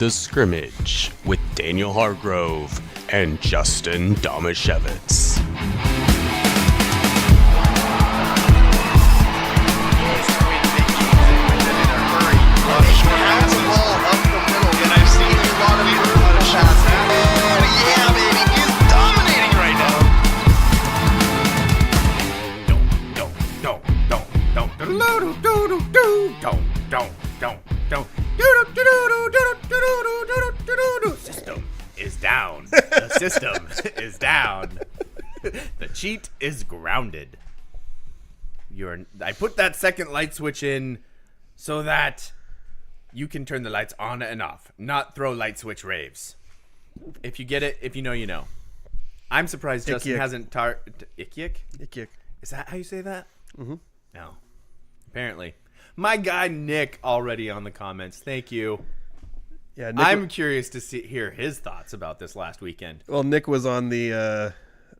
The Scrimmage with Daniel Hargrove and Justin Domashevitz. System is down. The system is down. The cheat is grounded. I put that second light switch in so that you can turn the lights on and off, not throw light switch raves. If you get it, if you know, you know. I'm surprised Justin hasn't Ick-yick? Ick-yick. Is that how you say that? Mm-hmm. No. Apparently. My guy Nick already on the comments. Thank you. Yeah, Nick, I'm curious to hear his thoughts about this last weekend. well, Nick was on the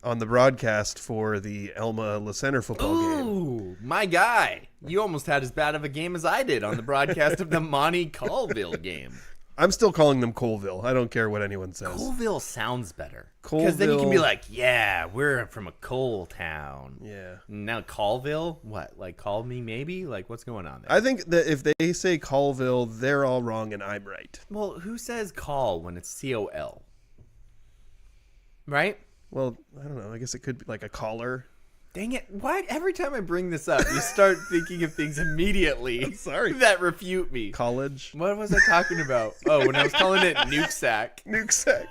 broadcast for the Elma La Center football game. Ooh, my guy. You almost had as bad of a game as I did on the broadcast of the Monty Colville game. I'm still calling them Colville. I don't care what anyone says. Colville sounds better. Because then you can be like, yeah, we're from a coal town. Yeah. Now Colville? What? Like, call me maybe? Like, what's going on there? I think that if they say Colville, they're all wrong and I'm right. Well, who says call when it's C-O-L? Right? Well, I don't know. I guess it could be like a caller. Dang it. Why? Every time I bring this up, you start thinking of things immediately. I'm sorry. That refute me. College. What was I talking about? Oh, when I was calling it Nuke Sack. Nuke sack.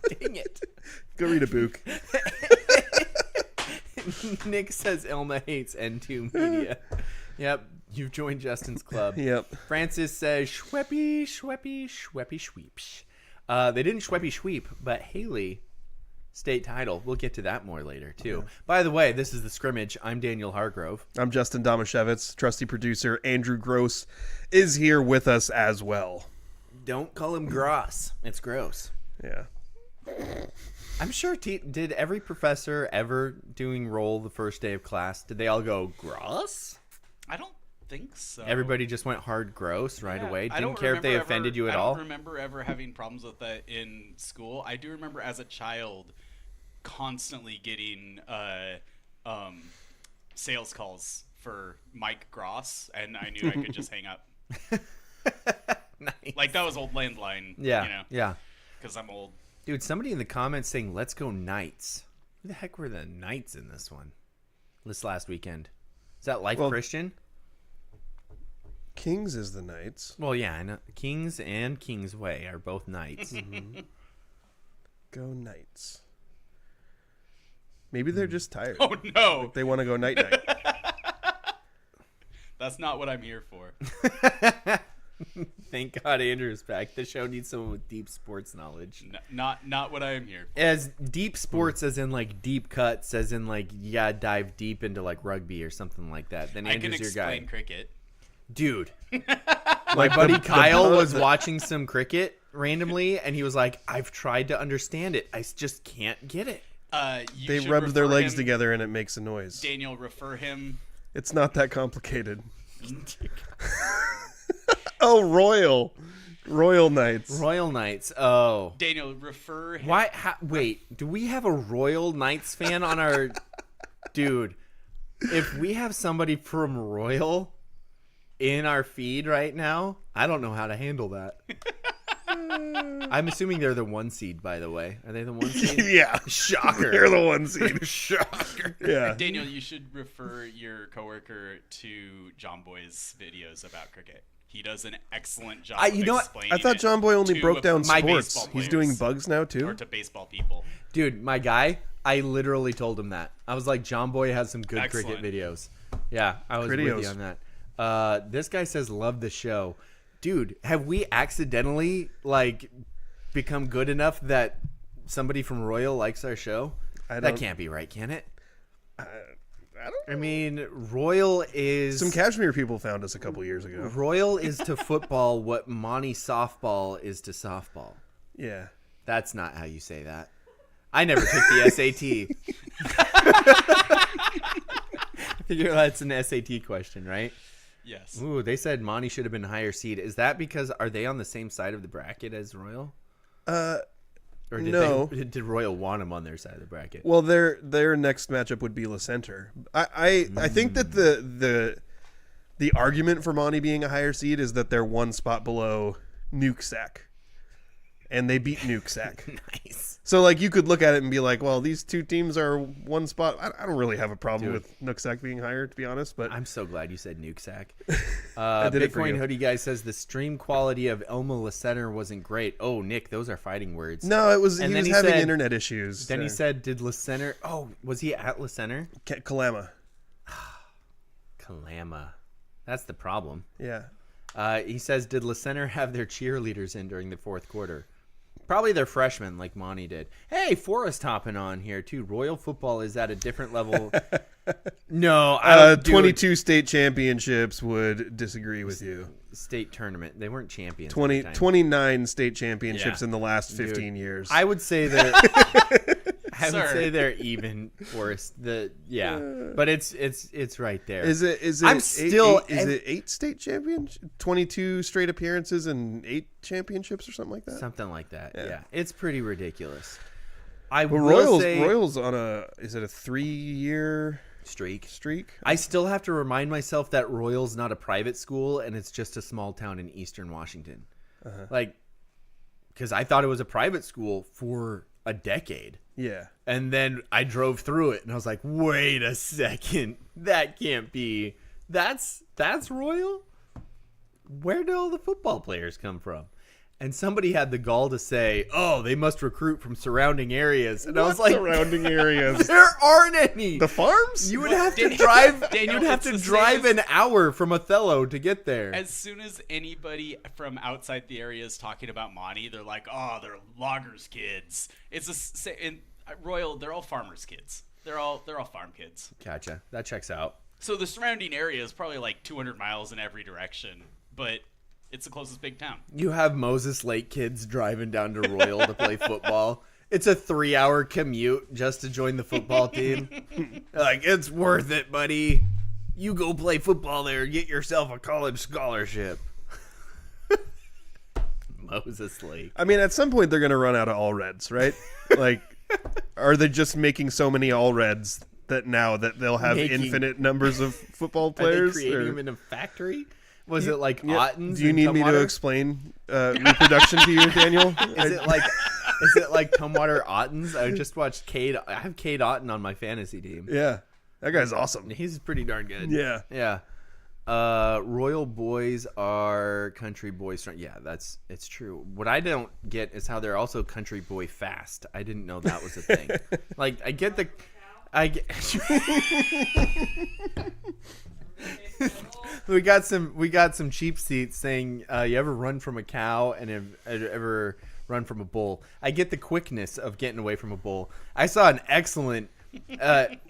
Dang it. Go read a book. Nick says Elma hates N2 Media. Yep. You've joined Justin's club. Yep. Francis says Schweppe, Schweppe, Schweppe, Schweep. They didn't Schweppe Schweep, but Haley... state title. We'll get to that more later, too. Yeah. By the way, this is The Scrimmage. I'm Daniel Hargrove. I'm Justin Domashevitz. Trusty producer Andrew Gross is here with us as well. Don't call him Gross. It's gross. Yeah. I'm sure, did every professor ever doing roll the first day of class, did they all go, Gross? I don't think so. Everybody just went hard gross right away? Didn't care if they offended you at all? I don't remember ever having problems with that in school. I do remember as a child constantly getting sales calls for Mike Gross, and I knew I could just hang up. Nice. Like, that was old landline. Yeah, you know, yeah. Because I'm old. Dude, somebody in the comments saying, let's go Knights. Who the heck were the Knights in this one? This last weekend. Is that Christian? Kings is the Knights. Well, yeah, I know. Kings and Kingsway are both Knights. Mm-hmm. Go Knights. Maybe they're just tired. Oh, no. Like they want to go night-night. That's not what I'm here for. Thank God Andrew's back. The show needs someone with deep sports knowledge. Not what I am here for. As deep sports as in like deep cuts, as in like you gotta dive deep into like rugby or something like that. Then Andrew's your guy. I can explain cricket. Dude. My buddy Kyle was watching some cricket randomly and he was like, I've tried to understand it. I just can't get it. They rub their legs together and it makes a noise. Daniel, refer him. It's not that complicated. Oh, Royal Knights. Royal Knights. Oh. Daniel, refer him. Why? Wait, do we have a Royal Knights fan on our... Dude, if we have somebody from Royal in our feed right now, I don't know how to handle that. I'm assuming they're the 1 seed, by the way. Are they the 1 seed? Yeah. Shocker. They're the 1 seed. Shocker. Yeah. Daniel, you should refer your coworker to John Boy's videos about cricket. He does an excellent job explaining I thought John Boy only broke down sports. He's doing bugs now, too? Or to baseball people. Dude, my guy, I literally told him that. I was like, John Boy has some good cricket videos. Yeah, I was with you on that. This guy says, love the show. Dude, have we accidentally, become good enough that somebody from Royal likes our show? That can't be right, can it? I don't know. I mean, Royal is... Some Kashmir people found us a couple years ago. Royal is to football what Monty softball is to softball. Yeah. That's not how you say that. I never took the SAT. I figure that's an SAT question, right? Yes. Ooh, they said Monty should have been a higher seed. Is that because are they on the same side of the bracket as Royal? Or did No. did Royal want him on their side of the bracket? Well, their next matchup would be Le Center. I think that the argument for Monty being a higher seed is that they're one spot below Nukesack, and they beat Nukesack. Nice. So like you could look at it and be like, well, these two teams are one spot. I don't really have a problem with Nukesack being higher, to be honest. But I'm so glad you said Nukesack. did it for Bitcoin you. Hoodie guy says the stream quality of Elma Le Center wasn't great. Oh, Nick, those are fighting words. no, it was And he then was he having said- internet issues. Then he said, did Le Center... Oh, was he at Le Center? Kalama. Kalama. That's the problem. Yeah. He says, did Le Center have their cheerleaders in during the fourth quarter? Probably their freshmen, like Monty did. Hey, Forrest hopping on here, too. Royal football is at a different level. No, I don't do 22 state championships would disagree with you. state tournament. They weren't champions. 29 state championships Yeah. in the last Dude, 15 years. I would say they're... I would Sir. say they're even, Forrest. But it's right there. Is it? I'm eight- still- Is it 8 state champions, 22 straight appearances, and 8 championships, or something like that? Something like that. Yeah. Yeah, it's pretty ridiculous. I Well, will say Royals on a 3-year streak. streak? I still have to remind myself that Royal's not a private school and it's just a small town in Eastern Washington. Like, because I thought it was a private school for a decade. Yeah. And then I drove through it and I was like, wait a second. That can't be. That's Royal? Where do all the football players come from? And somebody had the gall to say, oh, they must recruit from surrounding areas. And I was like, surrounding areas. there aren't any. The farms? You would have to Daniel- drive. Daniel, You'd have it's to the same drive as- an hour from Othello to get there. As soon as anybody from outside the area is talking about Monty, they're like, "Oh, they're loggers' kids." It's in Royal. They're all farmers' kids. They're all farm kids. Gotcha. That checks out. So the surrounding area is probably like 200 miles in every direction, but it's the closest big town. You have Moses Lake kids driving down to Royal to play football. It's a 3-hour commute just to join the football team. Like, it's worth it, buddy. You go play football there. Get yourself a college scholarship. Moses Lake. I mean, at some point they're going to run out of all reds, right? Like, are they just making so many all reds that now that they'll have infinite numbers of football Are players? they creating or- them in a factory? Was it like Otten's? Do you and need me to Tumwater? explain reproduction to you, Daniel? Is it like Tumwater Otten's? I just watched Cade. I have Cade Otten on my fantasy team. Yeah, that guy's awesome. He's pretty darn good. Yeah. Yeah. Royal boys are country boys strong. Yeah, it's true. What I don't get is how they're also country boy fast. I didn't know that was a thing. Like, we got some cheap seats saying you ever run from a cow and have ever run from a bull. I get the quickness of getting away from a bull. I saw an excellent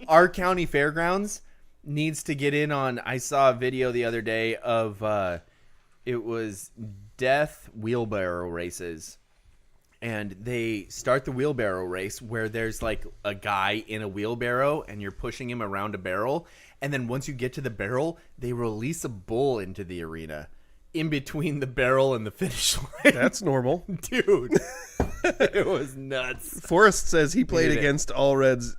our county fairgrounds needs to get in on. I saw a video the other day of it was death wheelbarrow races. And they start the wheelbarrow race where there's like a guy in a wheelbarrow and you're pushing him around a barrel. And then once you get to the barrel, they release a bull into the arena in between the barrel and the finish line. That's normal. Dude, it was nuts. Forrest says he played Dude. against all reds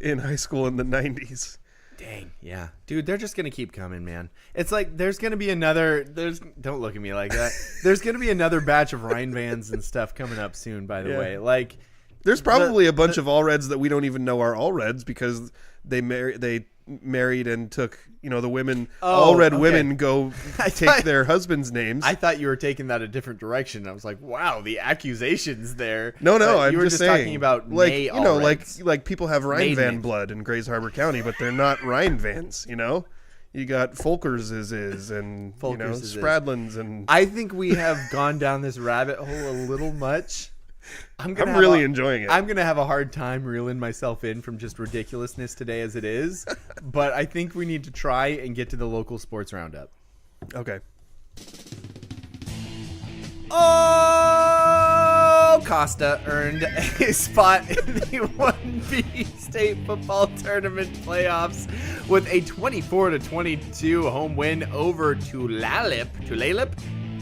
in high school in the 90s. Dang, yeah. Dude, they're just going to keep coming, man. It's like there's going to be another... Don't look at me like that. There's going to be another batch of Rhine Vans and stuff coming up soon, by the Yeah. way. Like, There's probably a bunch of all reds that we don't even know are all reds because they married and took, the women. All red okay. women go take thought- their husbands' names. I thought you were taking that a different direction. I was like, wow, the accusations there. No, But I'm you were just just saying. talking about like May like people have Rhine Maiden Van names. blood in Grays Harbor County, but they're not Rhine Vans. You got Folkers's and Folkers's. Spradlins and I think we have gone down this rabbit hole a little much. I'm really enjoying it. I'm going to have a hard time reeling myself in from just ridiculousness today as it is. But I think we need to try and get to the local sports roundup. okay. Oh, Acosta earned a spot in the 1B state football tournament playoffs with a 24-22 home win over Tulalip.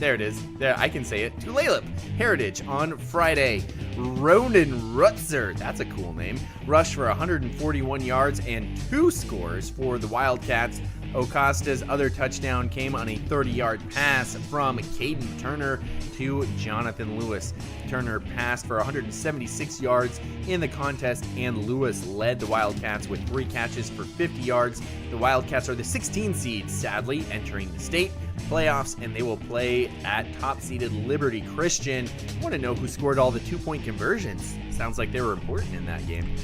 There it is. There, I can say it. Tulalip Heritage on Friday. Ronan Rutzer, that's a cool name, rushed for 141 yards and 2 scores for the Wildcats. Acosta's other touchdown came on a 30-yard pass from Caden Turner to Jonathan Lewis. Turner passed for 176 yards in the contest, and Lewis led the Wildcats with 3 catches for 50 yards. The Wildcats are the 16 seed, sadly, entering the state playoffs, and they will play at top-seeded Liberty Christian. I want to know who scored all the 2-point conversions. Sounds like they were important in that game.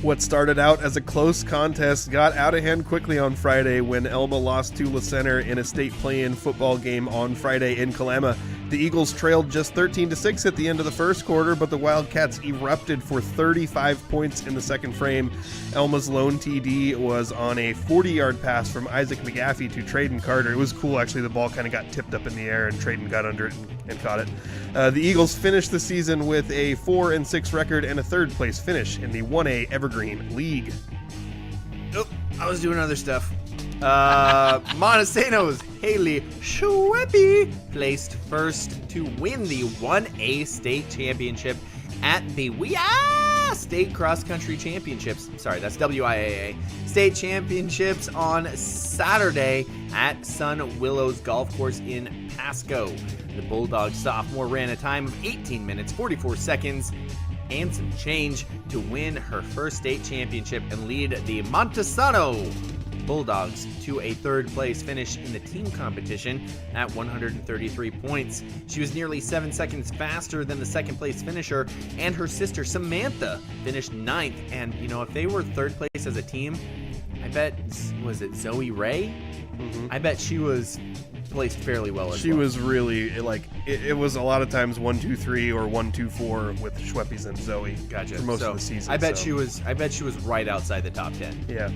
What started out as a close contest got out of hand quickly on Friday when Elma lost to La Center in a state play-in football game on Friday in Kalama. The Eagles trailed just 13-6 at the end of the first quarter, but the Wildcats erupted for 35 points in the second frame. Elma's lone TD was on a 40-yard pass from Isaac McGaffey to Traden Carter. It was cool, actually. The ball kind of got tipped up in the air, and Traden got under it and caught it. The Eagles finished the season with a 4-6 record and a third-place finish in the 1A Evergreen League. Oh, I was doing other stuff. Montesano's Haley Schweppe placed first to win the 1A state championship at the State Cross Country Championships. Sorry, that's WIAA. State Championships on Saturday at Sun Willows Golf Course in Pasco. The Bulldogs sophomore ran a time of 18 minutes, 44 seconds, and some change to win her first state championship and lead the Montesano Bulldogs to a third-place finish in the team competition at 133 points. She was nearly 7 seconds faster than the second-place finisher, and her sister Samantha finished 9th. And, you know, if they were third place as a team, I bet, was it Zoe Ray? Mm-hmm. I bet she was placed fairly well as well. She was really, like, it was a lot of times 1-2-3 or 1-2-4 with Schweppes and Zoe. Gotcha. For most of the season. I bet she was right outside the top 10. Yeah.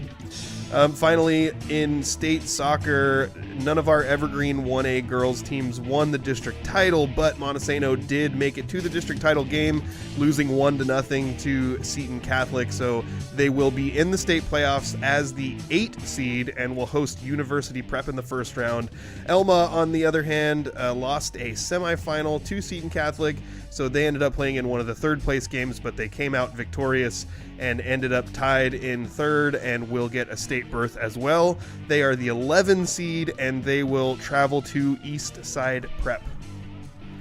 Finally, in state soccer, none of our Evergreen 1A girls teams won the district title, but Montesano did make it to the district title game, losing 1-0 to Seton Catholic. So they will be in the state playoffs as the 8 seed and will host University Prep in the first round. Elma, on the other hand, lost a semifinal to Seton Catholic, so they ended up playing in one of the third place games, but they came out victorious and ended up tied in third and will get a state berth as well. They are the 11 seed and they will travel to East Side Prep.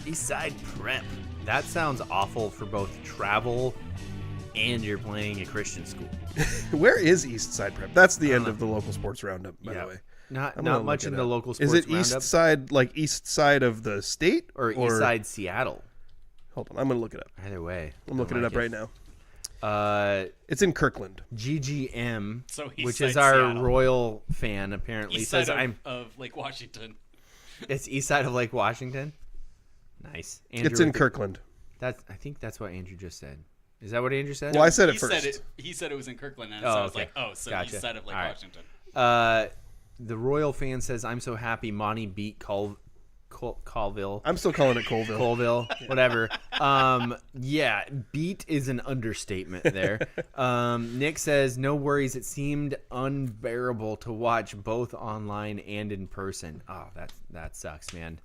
East Side Prep. That sounds awful for both travel and you're playing a Christian school. Where is East Side Prep? That's the end of the local sports roundup, by the way. Not much in the local sports roundup. Is it roundup. East Side, like East Side of the state? Or East Side Seattle? Hold on, I'm going to look it up. Either way. I'm looking it up right now. It's in Kirkland. GGM, so which Side is our Seattle. Royal fan, apparently, East says side of Lake Washington. It's east side of Lake Washington. Nice. Andrew, It's in Kirkland. I think that's what Andrew just said. Is that what Andrew said? Well, I said it He first. He said it was in Kirkland, and so I was okay. like, so Gotcha. east side of Lake All right. Washington. The Royal fan says, I'm so happy Monty beat Colville. I'm still calling it Colville. Colville, whatever. Yeah, beat is an understatement there. Nick says, no worries. It seemed unbearable to watch both online and in person. Oh, that sucks, man.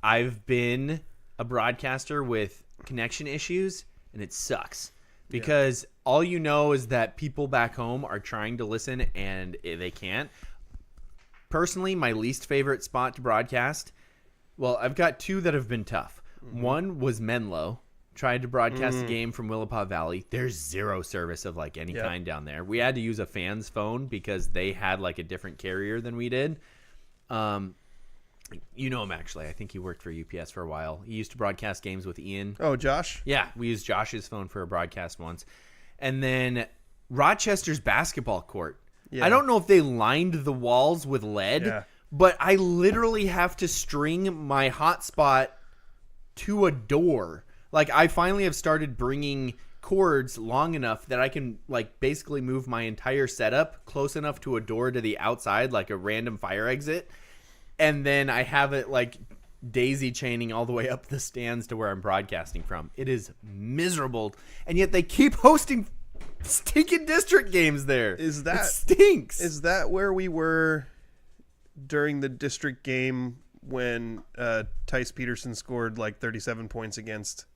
I've been a broadcaster with connection issues, and it sucks because all you know is that people back home are trying to listen and they can't. Personally, my least favorite spot to broadcast, well, I've got 2 that have been tough. Mm-hmm. One was Menlo. Tried to broadcast a game from Willapa Valley. There's zero service of like any kind down there. We had to use a fan's phone because they had like a different carrier than we did. You know him, actually. I think he worked for UPS for a while. He used to broadcast games with Ian. Oh, Josh? Yeah, we used Josh's phone for a broadcast once. And then Rochester's basketball court. Yeah. I don't know if they lined the walls with lead, but I literally have to string my hotspot to a door. Like, I finally have started bringing cords long enough that I can, like, basically move my entire setup close enough to a door to the outside, like a random fire exit. And then I have it, like, daisy chaining all the way up the stands to where I'm broadcasting from. It is miserable, and yet they keep hosting stinking district games there. It stinks. Is that where we were during the district game when Tice Peterson scored like 37 points against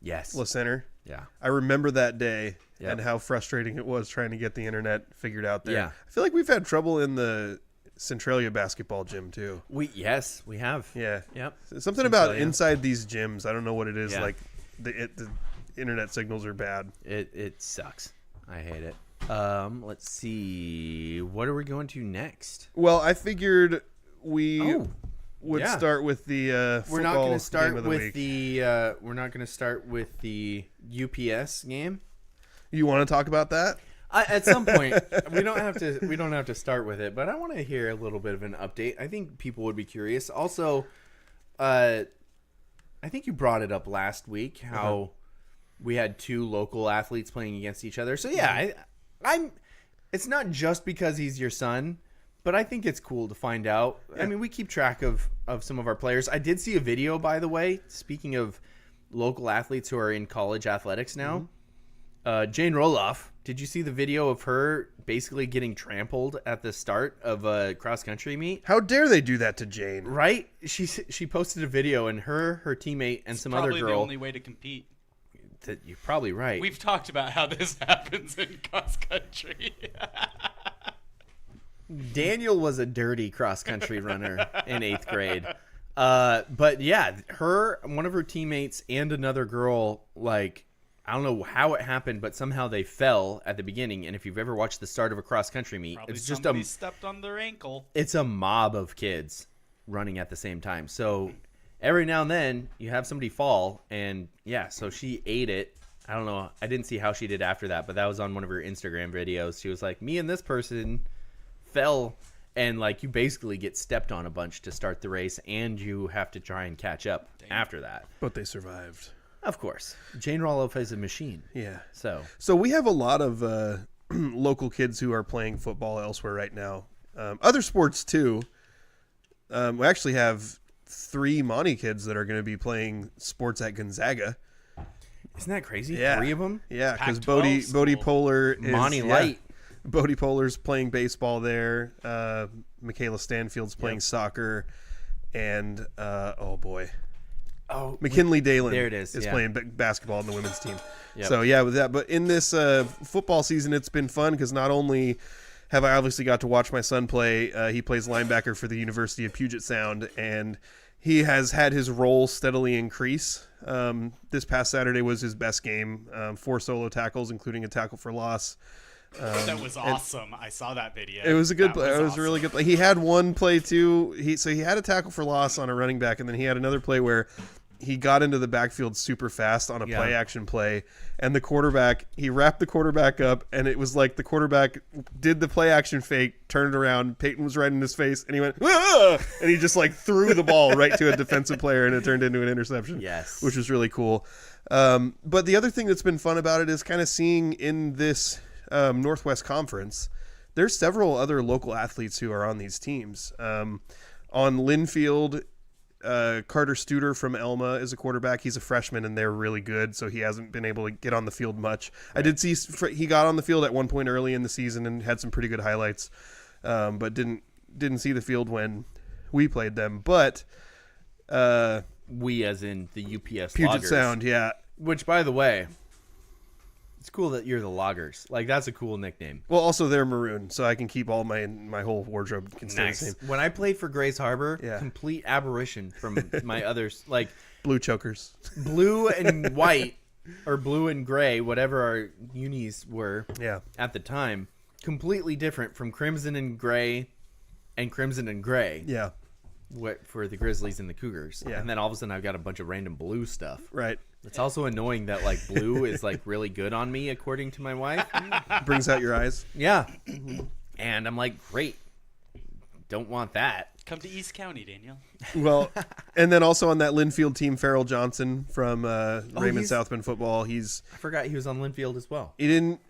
La Center? Yeah. I remember that day Yep. and how frustrating it was trying to get the internet figured out there. Yeah. I feel like we've had trouble in the Centralia basketball gym too. We have. Yeah. Yep. Something about Centralia. inside these gyms. I don't know what it is. Yeah. Like the internet signals are bad. It sucks. I hate it. Let's see. What are we going to next? Well, I figured we would yeah. start with the We're not going to football start game of the with week. we're not going to start with the UPS game. You want to talk about that? At some point, we don't have to start with it, but I want to hear a little bit of an update. I think people would be curious. Also, I think you brought it up last week how we had two local athletes playing against each other. So yeah, I'm. It's not just because he's your son, but I think it's cool to find out. Yeah. I mean, we keep track of some of our players. I did see a video, by the way. Speaking of local athletes who are in college athletics now. Jane Roloff, did you see the video of her basically getting trampled at the start of a cross-country meet? How dare they do that to Jane? Right? She posted a video, and her teammate, and some other Probably the girl... only way to compete. You're probably right. We've talked about how this happens in cross country. Daniel was a dirty cross-country runner in 8th grade. But yeah, one of her teammates and another girl, like... I don't know how it happened, but somehow they fell at the beginning. And if you've ever watched the start of a cross-country meet, Probably it's just somebody stepped on their ankle. it's a mob of kids running at the same time. So every now and then you have somebody fall, and yeah, so she ate it. I don't know. I didn't see how she did after that, but that was on one of her Instagram videos. She was like, me and this person fell, and like you basically get stepped on a bunch to start the race, and you have to try and catch up after that. But they survived. Of course. Jane Roloff is a machine. Yeah. So we have a lot of local kids who are playing football elsewhere right now. Other sports too. We actually have 3 Monty kids that are going to be playing sports at Gonzaga. isn't that crazy? Yeah. 3 of them? Yeah, because Pac-12 Bodie school. Polar is Monty Light. Bodie Polar's playing baseball there. Michaela Stanfield's playing soccer, and oh boy. Oh, McKinley Dalen there it is, yeah. playing basketball on the women's team. Yep. So, yeah, with that. But in this football season, it's been fun because not only have I obviously got to watch my son play, he plays linebacker for the University of Puget Sound, and he has had his role steadily increase. This past Saturday was his best game, 4 solo tackles, including a tackle for loss. That was awesome. I saw that video. It was a good play. It was awesome. a really good play. He had one play too. He had a tackle for loss on a running back, and then he had another play where he got into the backfield super fast on a play action play, and he wrapped the quarterback up, and it was like the quarterback did the play action fake, turned around, Peyton was right in his face, and he went, "Ah!" and he just like threw the ball right to a defensive player, and it turned into an interception. Yes. Which was really cool. But the other thing that's been fun about it is kind of seeing in this Northwest Conference, there's several other local athletes who are on these teams. On Linfield, Carter Studer from Elma is a quarterback. He's a freshman, and they're really good, so he hasn't been able to get on the field much. Right. I did see he got on the field at one point early in the season and had some pretty good highlights, but didn't see the field when we played them. But we as in the UPS Puget Loggers. Sound, yeah. Which, by the way, it's cool that you're the Loggers. Like, that's a cool nickname. Well, also they're maroon, so I can keep all my whole wardrobe can stay the same. When I played for Grays Harbor, Yeah. complete aberration from my others. Like, Blue chokers. blue and white, or blue and gray, whatever our unis were Yeah. at the time, completely different from crimson and gray and crimson and gray. Yeah. What for the Grizzlies and the Cougars. Yeah. And then all of a sudden I've got a bunch of random blue stuff. Right. It's also annoying that like blue is like really good on me according to my wife. Brings out your eyes. Yeah. And I'm like, great. Don't want that. Come to East County, Daniel. Well, and then also on that Linfield team, Farrell Johnson from Raymond he's- Southman football. I forgot he was on Linfield as well. He didn't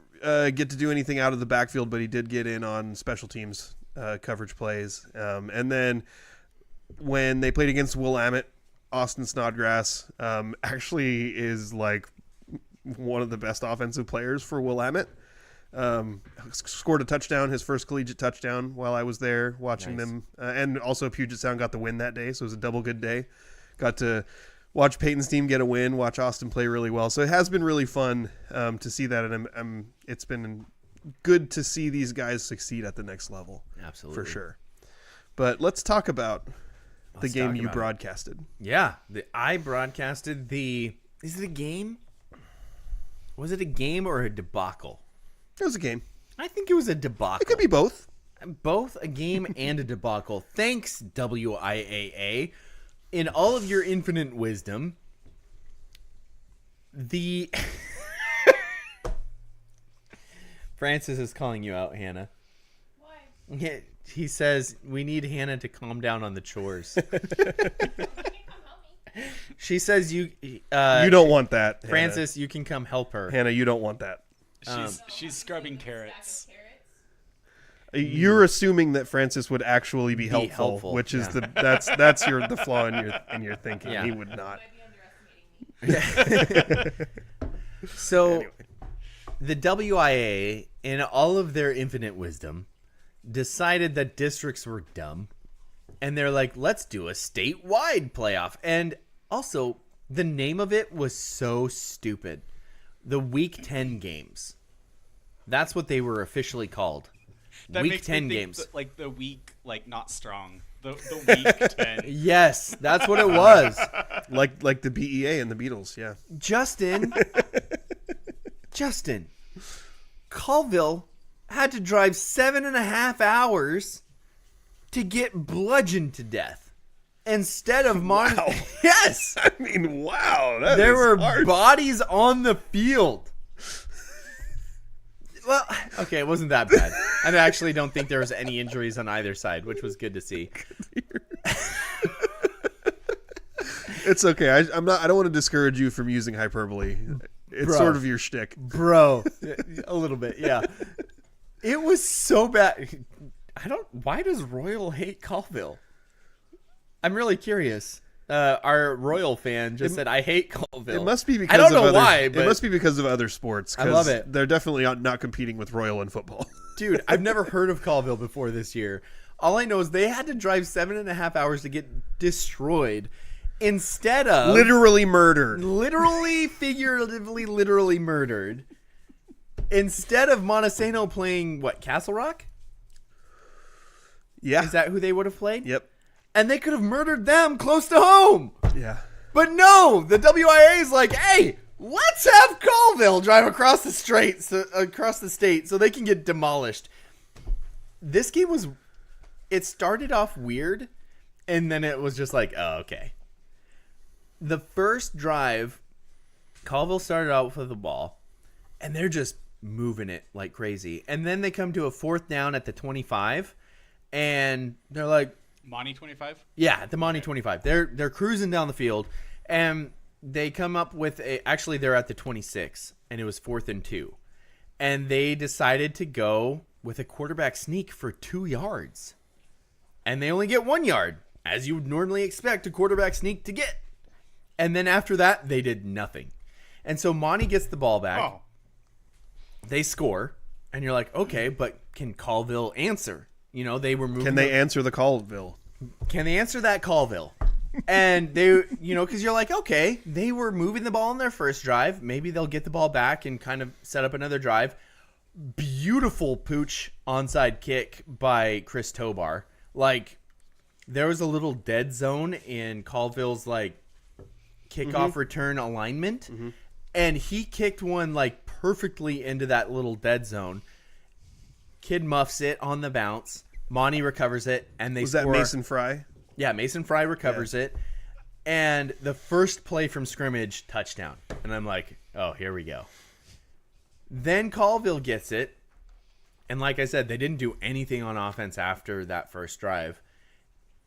get to do anything out of the backfield, but he did get in on special teams coverage plays. And then when they played against Willamette, Austin Snodgrass actually is like one of the best offensive players for Willamette. Scored a touchdown, his first collegiate touchdown while I was there watching them. And also Puget Sound got the win that day, so it was a double good day. Got to watch Peyton's team get a win, watch Austin play really well. So it has been really fun to see that, and it's been good to see these guys succeed at the next level. Absolutely. For sure. But let's talk about the game you broadcasted. Yeah, I broadcasted the... Is it a game? Was it a game or a debacle? It was a game. I think it was a debacle. It could be both. Both a game and a debacle. Thanks, WIAA. In all of your infinite wisdom, Francis is calling you out, Hannah. Why? He says, we need Hannah to calm down on the chores. She says you don't want that, Francis, you can come help her. Hannah, you don't want that. She's scrubbing carrots. You're assuming that Francis would actually be helpful, which is that's the flaw in your thinking. Yeah. He would not. So anyway. The WIA, in all of their infinite wisdom, decided that districts were dumb, and they're like, let's do a statewide playoff. And also, the name of it was so stupid. The Week 10 games. That's what they were officially called. That Week makes 10 me think games. Like the week, like not strong. The Week 10. Yes, that's what it was. like the BEA and the Beatles, yeah. Justin, Colville had to drive 7.5 hours to get bludgeoned to death. Instead of Wow. Yes. I mean, wow. There were hard. bodies on the field. Well, okay, it wasn't that bad. I actually don't think there was any injuries on either side, which was good to see. It's okay. I don't want to discourage you from using hyperbole. It's sort of your shtick. Bro, a little bit, yeah. It was so bad. Why does Royal hate Colville? I'm really curious. Our Royal fan just said, "I hate Colville." It must be because I don't know why, but it must be because of other sports. I love it. They're definitely not competing with Royal in football. Dude, I've never heard of Colville before this year. All I know is they had to drive 7.5 hours to get destroyed instead of Literally murdered. literally, figuratively, literally murdered. Instead of Montesano playing Castle Rock? Yeah. Is that who they would have played? Yep. And they could have murdered them close to home. Yeah. But no, the WIA is like, hey, let's have Colville drive across the state so they can get demolished. This game it started off weird, and then it was just like, oh, okay. The first drive, Colville started out with the ball, and they're just moving it like crazy. And then they come to a 4th down at the 25, and they're like, Monty 25? yeah, the Monty 25. They're cruising down the field, and they come up with actually they're at the 26, and it was 4th and 2. And they decided to go with a quarterback sneak for 2 yards. And they only get 1 yard, as you would normally expect a quarterback sneak to get. And then after that, they did nothing. And so Monty gets the ball back. Oh. They score, and you're like, okay, but can Colville answer? You know, they were moving. Can they answer the Colville? Can they answer that Colville? And they, because you're like, okay, they were moving the ball in their first drive. Maybe they'll get the ball back and kind of set up another drive. Beautiful pooch onside kick by Chris Tobar. Like, there was a little dead zone in Colville's, kickoff return alignment. Mm-hmm. And he kicked one, perfectly into that little dead zone. Kid muffs it on the bounce. Monty recovers it, and they score. Was that Mason Fry? Yeah, Mason Fry recovers it. And the first play from scrimmage, touchdown. And I'm like, oh, here we go. Then Colville gets it. And like I said, they didn't do anything on offense after that first drive.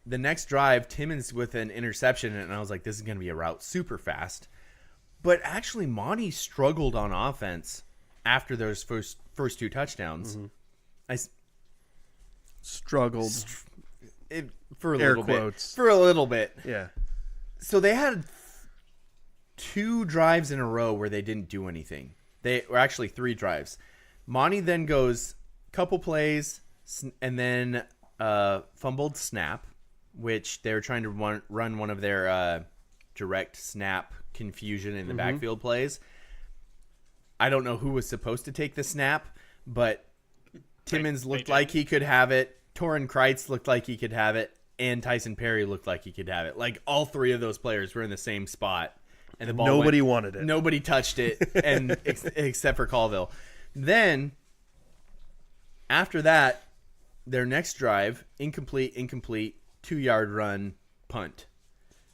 The next drive, Timmons with an interception, and I was like, this is going to be a route super fast. But actually, Monty struggled on offense after those first 2 touchdowns. Mm-hmm. Struggled. For a Air little quotes. bit. For a little bit. Yeah. So they had 2 drives in a row where they didn't do anything. They were actually 3 drives. Monty then goes couple plays and then fumbled snap, which they were trying to run one of their direct snap confusion in the backfield plays. I don't know who was supposed to take the snap, but Timmons looked like he could have it. Torrin Kreitz looked like he could have it. And Tyson Perry looked like he could have it. Like, all 3 of those players were in the same spot. And the ball Nobody wanted it. Nobody touched it, and except for Colville. Then, after that, their next drive, incomplete, 2-yard run, punt.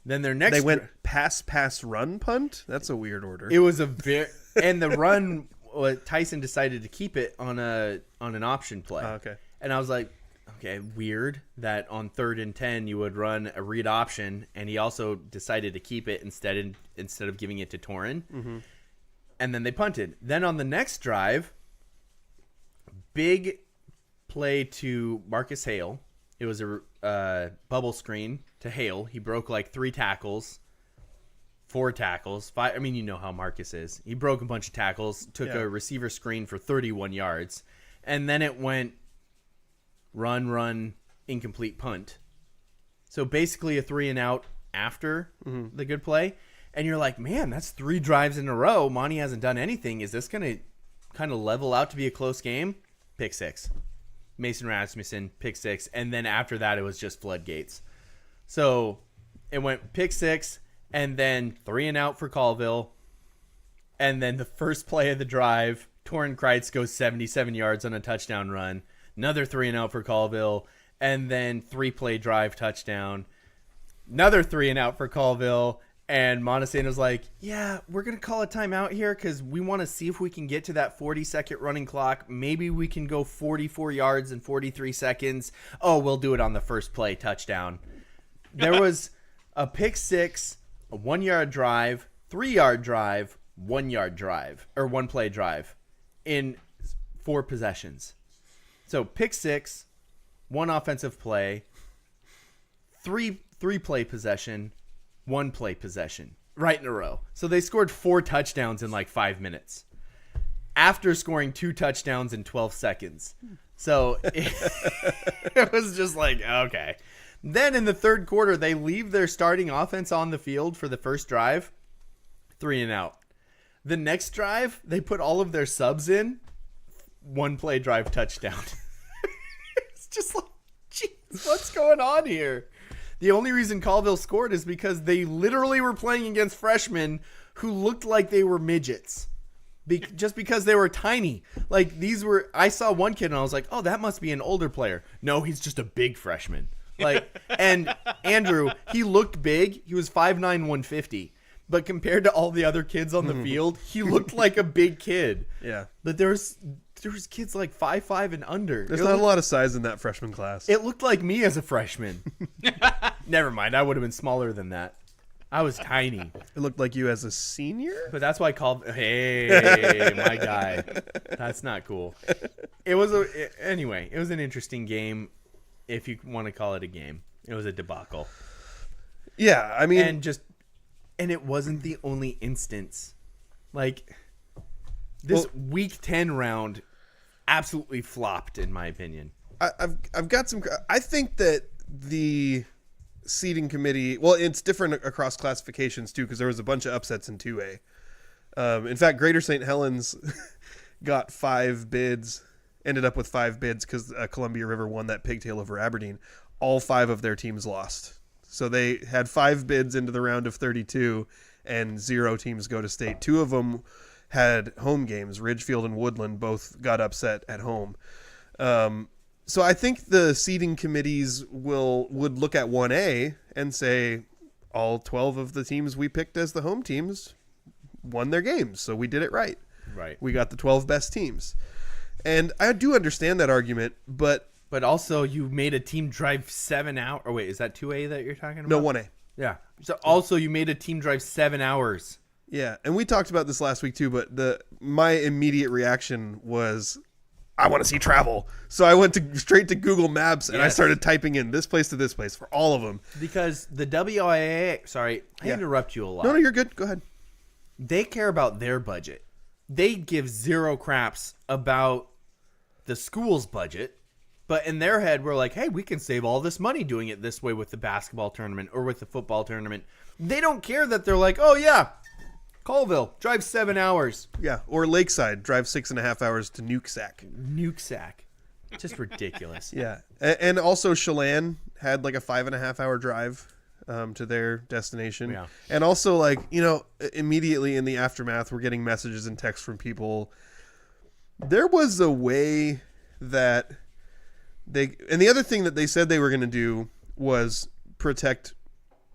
Then their next... They went pass, run, punt? That's a weird order. It was a very... And the run, Tyson decided to keep it on an option play. Okay. And I was like, okay, weird that on 3rd and 10 you would run a read option, and he also decided to keep it instead of giving it to Torrin. Mm-hmm. And then they punted. Then on the next drive, big play to Marcus Hale. It was a bubble screen to Hale. He broke like 3 tackles. 4 tackles. 5. I mean, you know how Marcus is. He broke a bunch of tackles, took a receiver screen for 31 yards, and then it went run, incomplete punt. So basically a 3 and out after the good play. And you're like, man, that's 3 drives in a row. Monty hasn't done anything. Is this going to kind of level out to be a close game? Pick 6. Mason Rasmussen, pick 6. And then after that, it was just floodgates. So it went pick 6. And then 3 and out for Colville. And then the first play of the drive, Torrin Kreitz goes 77 yards on a touchdown run. Another 3 and out for Colville. And then 3-play drive touchdown. Another 3 and out for Colville. And Montesano's like, yeah, we're going to call a timeout here because we want to see if we can get to that 40-second running clock. Maybe we can go 44 yards in 43 seconds. Oh, we'll do it on the first play touchdown. There was a pick 6, a 1-yard drive, 3-yard drive, 1-yard drive, or 1-play drive in 4 possessions. So pick 6, 1 offensive play, 3-play possession, 1-play possession, right in a row. So they scored 4 touchdowns in like 5 minutes after scoring 2 touchdowns in 12 seconds. So it was just like, okay. Then in the third quarter, they leave their starting offense on the field for the first drive, 3 and out. The next drive, they put all of their subs in, 1-play drive touchdown. It's just like, jeez, what's going on here? The only reason Colville scored is because they literally were playing against freshmen who looked like they were midgets. Just because they were tiny. Like, I saw one kid and I was like, oh, that must be an older player. No, he's just a big freshman. Like, and Andrew, he looked big. He was 5'9", 150. But compared to all the other kids on the field, he looked like a big kid. Yeah. But there was kids like 5'5" and under. There's not a lot of size in that freshman class. It looked like me as a freshman. Never mind. I would have been smaller than that. I was tiny. It looked like you as a senior? But that's why I called. Hey, my guy. That's not cool. It was anyway, it was an interesting game, if you want to call it a game. It was a debacle. Yeah, I mean, and it wasn't the only instance. Like, this week 10 round absolutely flopped, in my opinion. I've got some. I think that the seating committee, well, it's different across classifications too, because there was a bunch of upsets in 2A. In fact, Greater St. Helens got 5 bids, ended up with 5 bids because Columbia River won that pigtail over Aberdeen. All 5 of their teams lost. So they had 5 bids into the round of 32 and 0 teams go to state. 2 of them had home games. Ridgefield and Woodland both got upset at home. So I think the seating committees would look at 1A and say all 12 of the teams we picked as the home teams won their games, so we did it right. Right. We got the 12 best teams. And I do understand that argument, but also you made a team drive 7 hours. Or wait, is that 2A that you're talking about? No, 1A. Yeah. So also you made a team drive 7 hours. Yeah, and we talked about this last week too, but my immediate reaction was I want to see travel. So I went straight to Google Maps and I Yes. started typing in this place to this place for all of them. Because the WIAA, sorry, I interrupt you a lot. No, you're good. Go ahead. They care about their budget. They give zero craps about the school's budget. But in their head, we're like, hey, we can save all this money doing it this way with the basketball tournament or with the football tournament. They don't care that they're like, oh, yeah, Colville, drive 7 hours. Yeah, or Lakeside, drive 6.5 hours to Nukesack. Nukesack. Just ridiculous. Yeah, and also Chelan had like a 5.5 hour drive to their destination. Yeah. And also, like, you know, immediately in the aftermath, we're getting messages and texts from people. There was a way that and the other thing that they said they were going to do was protect,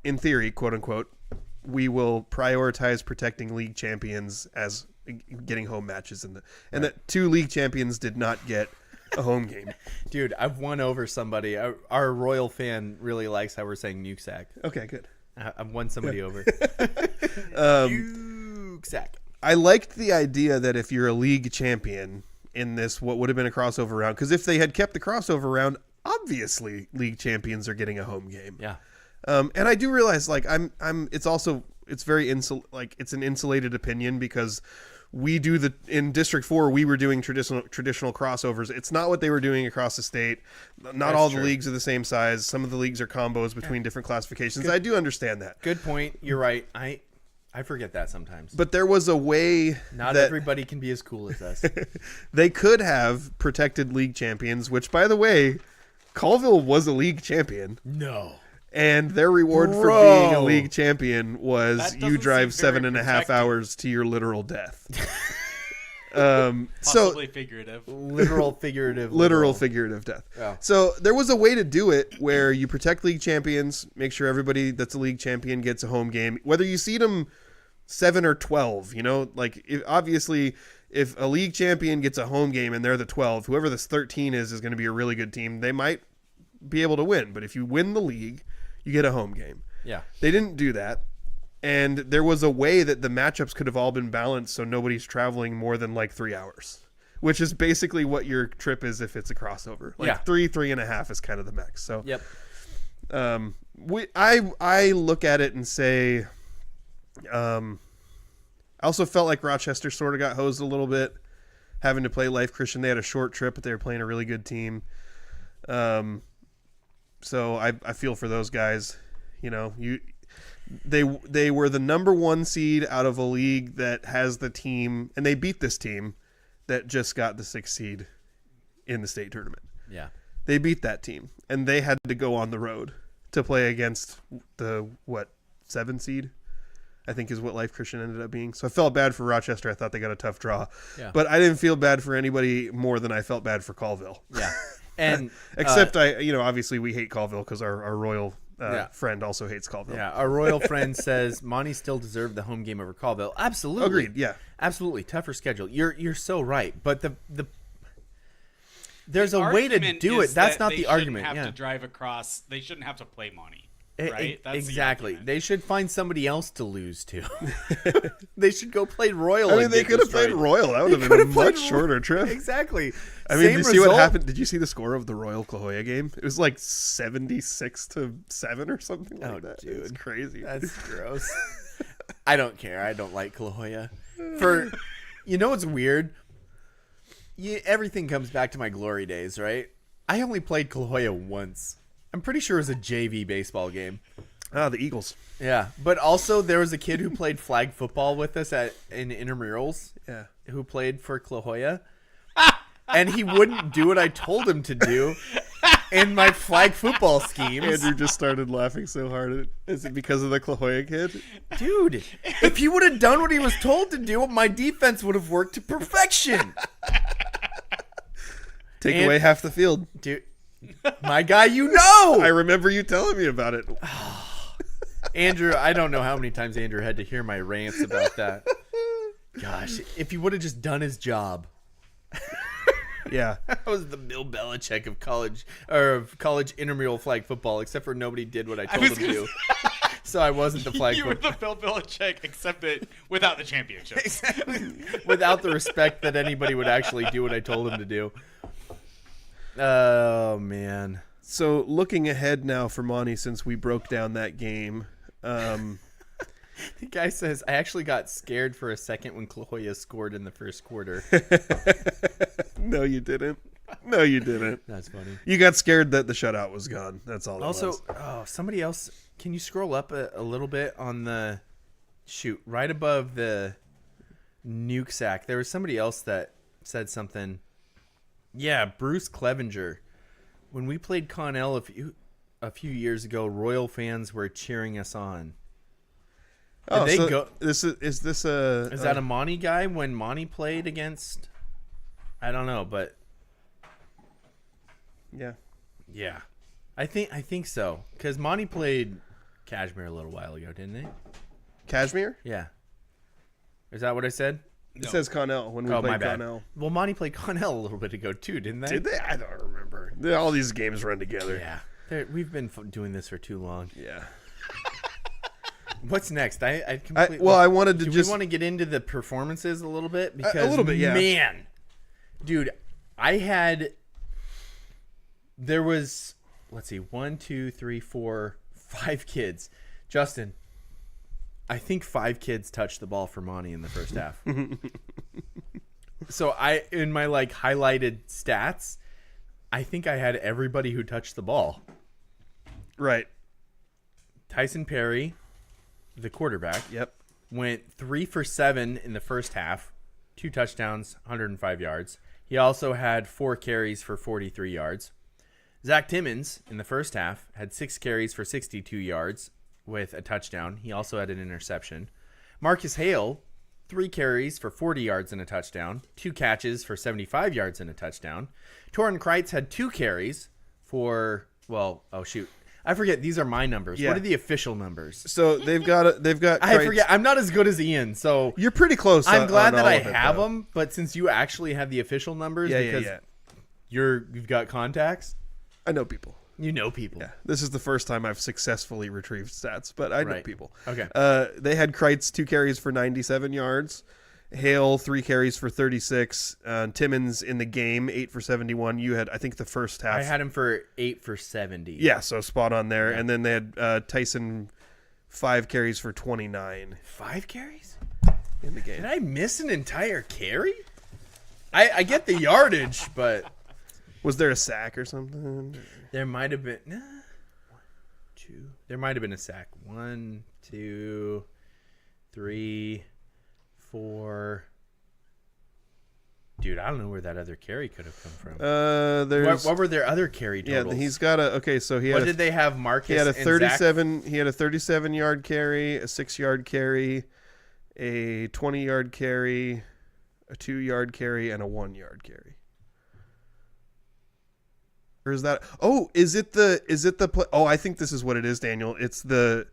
in theory, quote unquote, we will prioritize protecting league champions as getting home matches and that 2 league champions did not get a home game. Dude, I've won over somebody. Our Royal fan really likes how we're saying Nukesack. Okay, good. I've won somebody over. Nukesack. I liked the idea that if you're a league champion in this, what would have been a crossover round, because if they had kept the crossover round, obviously league champions are getting a home game. Yeah. And I do realize, like, it's very it's an insulated opinion because we do in District 4, we were doing traditional crossovers. It's not what they were doing across the state. Not all the leagues are the same size. Some of the leagues are combos between different classifications. I do understand that. Good point. You're right. I forget that sometimes. But there was a way Not that everybody can be as cool as us. they could have protected league champions, which, by the way, Colville was a league champion. No. And their reward for Bro. being a league champion was That you doesn't drive seem very 7.5 protected. hours to your literal death. Possibly figurative. Literal, figurative. Literal figurative death. Yeah. So there was a way to do it where you protect league champions, make sure everybody that's a league champion gets a home game, whether you seed them 7 or 12, you know, like obviously if a league champion gets a home game and they're the 12, whoever this 13 is going to be a really good team. They might be able to win, but if you win the league, you get a home game. Yeah. They didn't do that. And there was a way that the matchups could have all been balanced so nobody's traveling more than like 3 hours, which is basically what your trip is if it's a crossover. Like Yeah. 3.5 is kind of the max. So Yep. I look at it and say, I also felt like Rochester sort of got hosed a little bit, having to play Life Christian. They had a short trip, but they were playing a really good team. So I feel for those guys. You know, they were the number 1 seed out of a league that has the team, and they beat this team that just got the 6th seed in the state tournament. Yeah. They beat that team, and they had to go on the road to play against the 7 seed, I think is what Life Christian ended up being. So I felt bad for Rochester. I thought they got a tough draw, but I didn't feel bad for anybody more than I felt bad for Colville. Yeah. And Except obviously we hate Colville because our Royal friend also hates Colville. yeah, our Royal friend says Monty still deserved the home game over Colville. Absolutely. Agreed. Yeah. Absolutely. Tougher schedule. You're so right. But there's a way to Argument do is it. That's that not they the argument. Shouldn't have Yeah. to drive across. They shouldn't have to play Monty. Right? That's the Exactly. argument. They should find somebody else to lose to. They should go play Royal. I mean, and they get could have played destroyed. Royal. That would They have been could a have played much shorter trip. Exactly. I mean, Same did you see what result. happened? Did you see the score of the Royal La Jolla game? It was like 76-7 or something like that. dude. It's crazy. That's gross. I don't care. I don't like La Jolla. What's weird? Everything comes back to my glory days, right? I only played La Jolla once. I'm pretty sure it was a JV baseball game. The Eagles. Yeah, but also there was a kid who played flag football with us in intramurals. Yeah. Who played for La Jolla. And he wouldn't do what I told him to do in my flag football schemes. Andrew just started laughing so hard. Is it because of the La Jolla kid? Dude, if he would have done what he was told to do, my defense would have worked to perfection. Take away half the field. Dude, my guy, I remember you telling me about it. Andrew, I don't know how many times Andrew had to hear my rants about that. Gosh, if he would have just done his job. Yeah. I was the Bill Belichick of college intramural flag football, except for nobody did what I told him to do. So I wasn't the flag You were football. the Bill Belichick, except that without the championship. Without the respect that anybody would actually do what I told him to do. Oh, man. So looking ahead now for Monty, since we broke down that game, The guy says, I actually got scared for a second when Klohoya scored in the first quarter. no, you didn't. No, you didn't. That's funny. You got scared that the shutout was gone. That's all. Also, it was. Somebody else, can you scroll up a little bit on the, right above the nuke sack? There was somebody else that said something. Yeah, Bruce Clevenger. When we played Connell a few years ago, Royal fans were cheering us on. Did they go? Is that a Monty guy when Monty played against? I don't know, but yeah. I think so because Monty played Kashmir a little while ago, didn't they? Kashmir? Yeah. Is that what I said? It says Connell when we My played bad. Connell. Well, Monty played Connell a little bit ago too, didn't they? Did they? I don't remember. All these games run together. Yeah. We've been doing this for too long. Yeah. What's next? I completely. I wanted to do just we want to get into the performances a little bit? Because a little bit, yeah. Man, dude, there was, let's see, 1, 2, 3, 4, 5 kids. Justin, I think 5 kids touched the ball for Monty in the first half. So in my highlighted stats, I think I had everybody who touched the ball. right. Tyson Perry, the quarterback, Yep. went 3 for 7 in the first half, 2 touchdowns, 105 yards. He also had 4 carries for 43 yards. Zach Timmons in the first half had 6 carries for 62 yards with a touchdown. He also had an interception. Marcus Hale, 3 carries for 40 yards and a touchdown, 2 catches for 75 yards and a touchdown. Torrin Kreitz had 2 carries for, I forget. These are my numbers. Yeah. What are the official numbers? So they've got. I forget. I'm not as good as Ian, so You're pretty close. I'm glad on that all I of it, have though. them. But since you actually have the official numbers, because Yeah. you've got contacts, I know people. you know people. Yeah. This is the first time I've successfully retrieved stats, but I know Right. people. Okay. They had Kreitz 2 carries for 97 yards. Hale 3 carries for 36. Timmons in the game 8 for 71. You had, I think, the first half. I had him for 8 for 70. Yeah, so spot on there. And then they had Tyson 5 carries for 29 5 carries? in the game. Did I miss an entire carry? I get the yardage, but Was there a sack or something? there might have been 1, 2. There might have been a sack. 1, 2, 3, 4. Dude, I don't know where that other carry could have come from. There's What were their other carry totals? yeah, he's got a okay. So he What had did they have? Marcus. he had a and Zach? 37. He had a 37-yard carry, a 6-yard carry, a 20-yard carry, a 2-yard carry, and a 1-yard carry. Or is that? Oh, is it the play? Oh, I think this is what it is, Daniel. It's the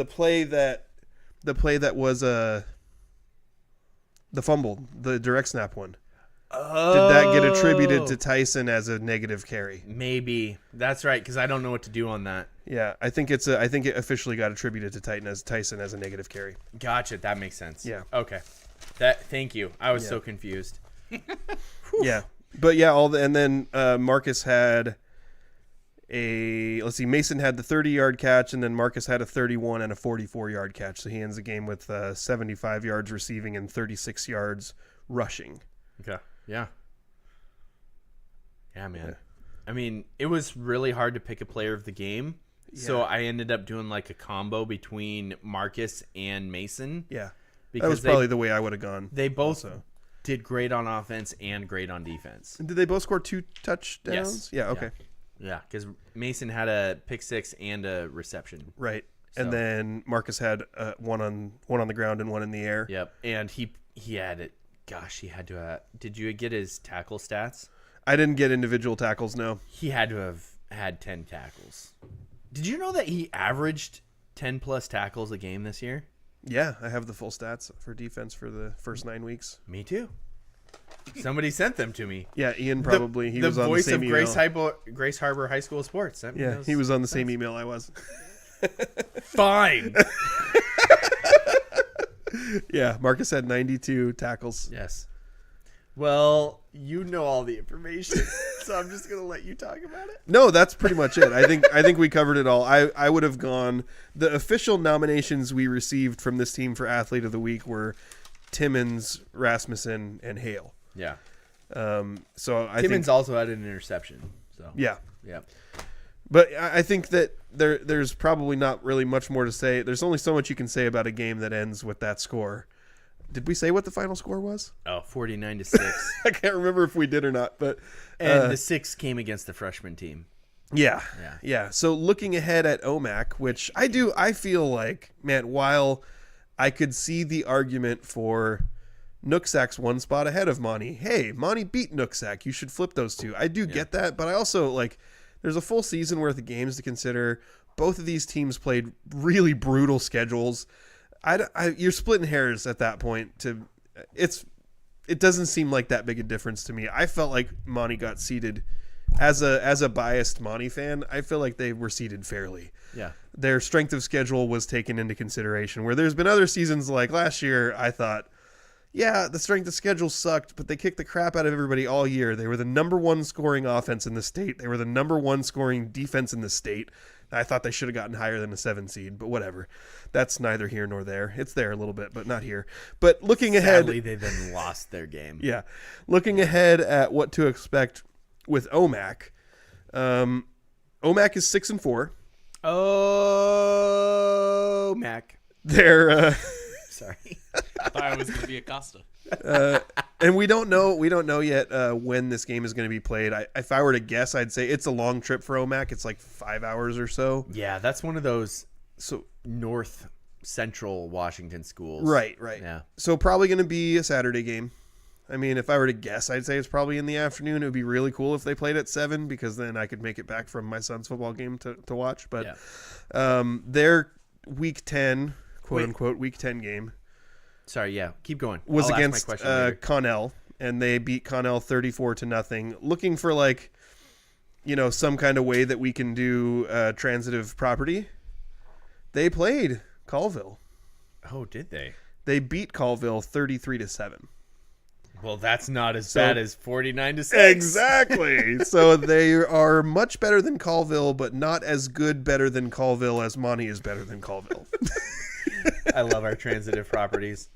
play that was the fumble, the direct snap one. Oh. Did that get attributed to Tyson as a negative carry? Maybe that's right because I don't know what to do on that. Yeah, I think it officially got attributed to Tyson as a negative carry. Gotcha. That makes sense. Yeah. Okay. Thank you. I was so confused. Yeah, but yeah, and then Marcus had Mason had the 30-yard catch, and then Marcus had a 31 and a 44-yard catch. So he ends the game with 75 yards receiving and 36 yards rushing. Okay. Yeah. Yeah, man. Yeah. I mean, it was really hard to pick a player of the game. So I ended up doing a combo between Marcus and Mason. Yeah, that Because was probably the way I would have gone. they both also. did great on offense and great on defense. Did they both score 2 touchdowns? Yes. Yeah. Okay. Yeah, because Mason had a pick 6 and a reception. Right. So- And then Marcus had one on the ground and one in the air. Yep. And he had it. Gosh, he had to. Did you get his tackle stats? I didn't get individual tackles. No. He had to have had 10 tackles. Did you know that he averaged 10 plus tackles a game this year? Yeah, I have the full stats for defense for the first 9 weeks. Me too. Somebody sent them to me. Yeah, Ian probably. He the was on the voice same of email. Grace Harbor High School Sports. Sent me Yeah, those he was on the same stats. email I was. Fine. Yeah, Marcus had 92 tackles. Yes. Well, you know all the information, so I'm just gonna let you talk about it. No, that's pretty much it. I think we covered it all. I would have gone. The official nominations we received from this team for Athlete of the Week were Timmons, Rasmussen, and Hale. Yeah. So I Timmons think also had an interception. So yeah. yeah. But I think that there's probably not really much more to say. There's only so much you can say about a game that ends with that score. Did we say what the final score was? Oh, 49-6. I can't remember if we did or not, but And the 6 came against the freshman team. yeah. Yeah. So looking ahead at OMAC, which I feel like, man, while I could see the argument for Nooksack's one spot ahead of Monty. Hey, Monty beat Nooksack. You should flip those two. I do get that, but I also like there's a full season worth of games to consider. Both of these teams played really brutal schedules. You're splitting hairs at that point. It doesn't seem like that big a difference to me. I felt like Monty got seeded as a biased Monty fan. I feel like they were seeded fairly. Yeah. Their strength of schedule was taken into consideration. Where there's been other seasons like last year, I thought, yeah, the strength of schedule sucked, but they kicked the crap out of everybody all year. They were the number one scoring offense in the state. They were the number one scoring defense in the state. I thought they should have gotten higher than a 7 seed, but whatever. That's neither here nor there. It's there a little bit, but not here. But looking ahead, Sadly, they then lost their game. yeah, looking ahead at what to expect with OMAC. OMAC is 6-4. Oh, Mac. They're Sorry. I thought it was going to be Acosta. and we don't know yet when this game is going to be played. If I were to guess, I'd say it's a long trip for OMAC. It's like 5 hours or so. Yeah, that's one of those So north central Washington schools. right. Yeah. So probably going to be a Saturday game. I mean, if I were to guess, I'd say it's probably in the afternoon. It would be really cool if they played at 7 because then I could make it back from my son's football game to watch. But their Week 10, quote unquote, Week 10 game Sorry, yeah. Keep going. was I'll ask against my question later. Connell, and they beat Connell 34-0. Looking for some kind of way that we can do transitive property. They played Colville. Oh, did they? They beat Colville 33-7. Well, that's not as bad as 49-6. Exactly. So they are much better than Colville, but not as good better than Colville as Monty is better than Colville. I love our transitive properties.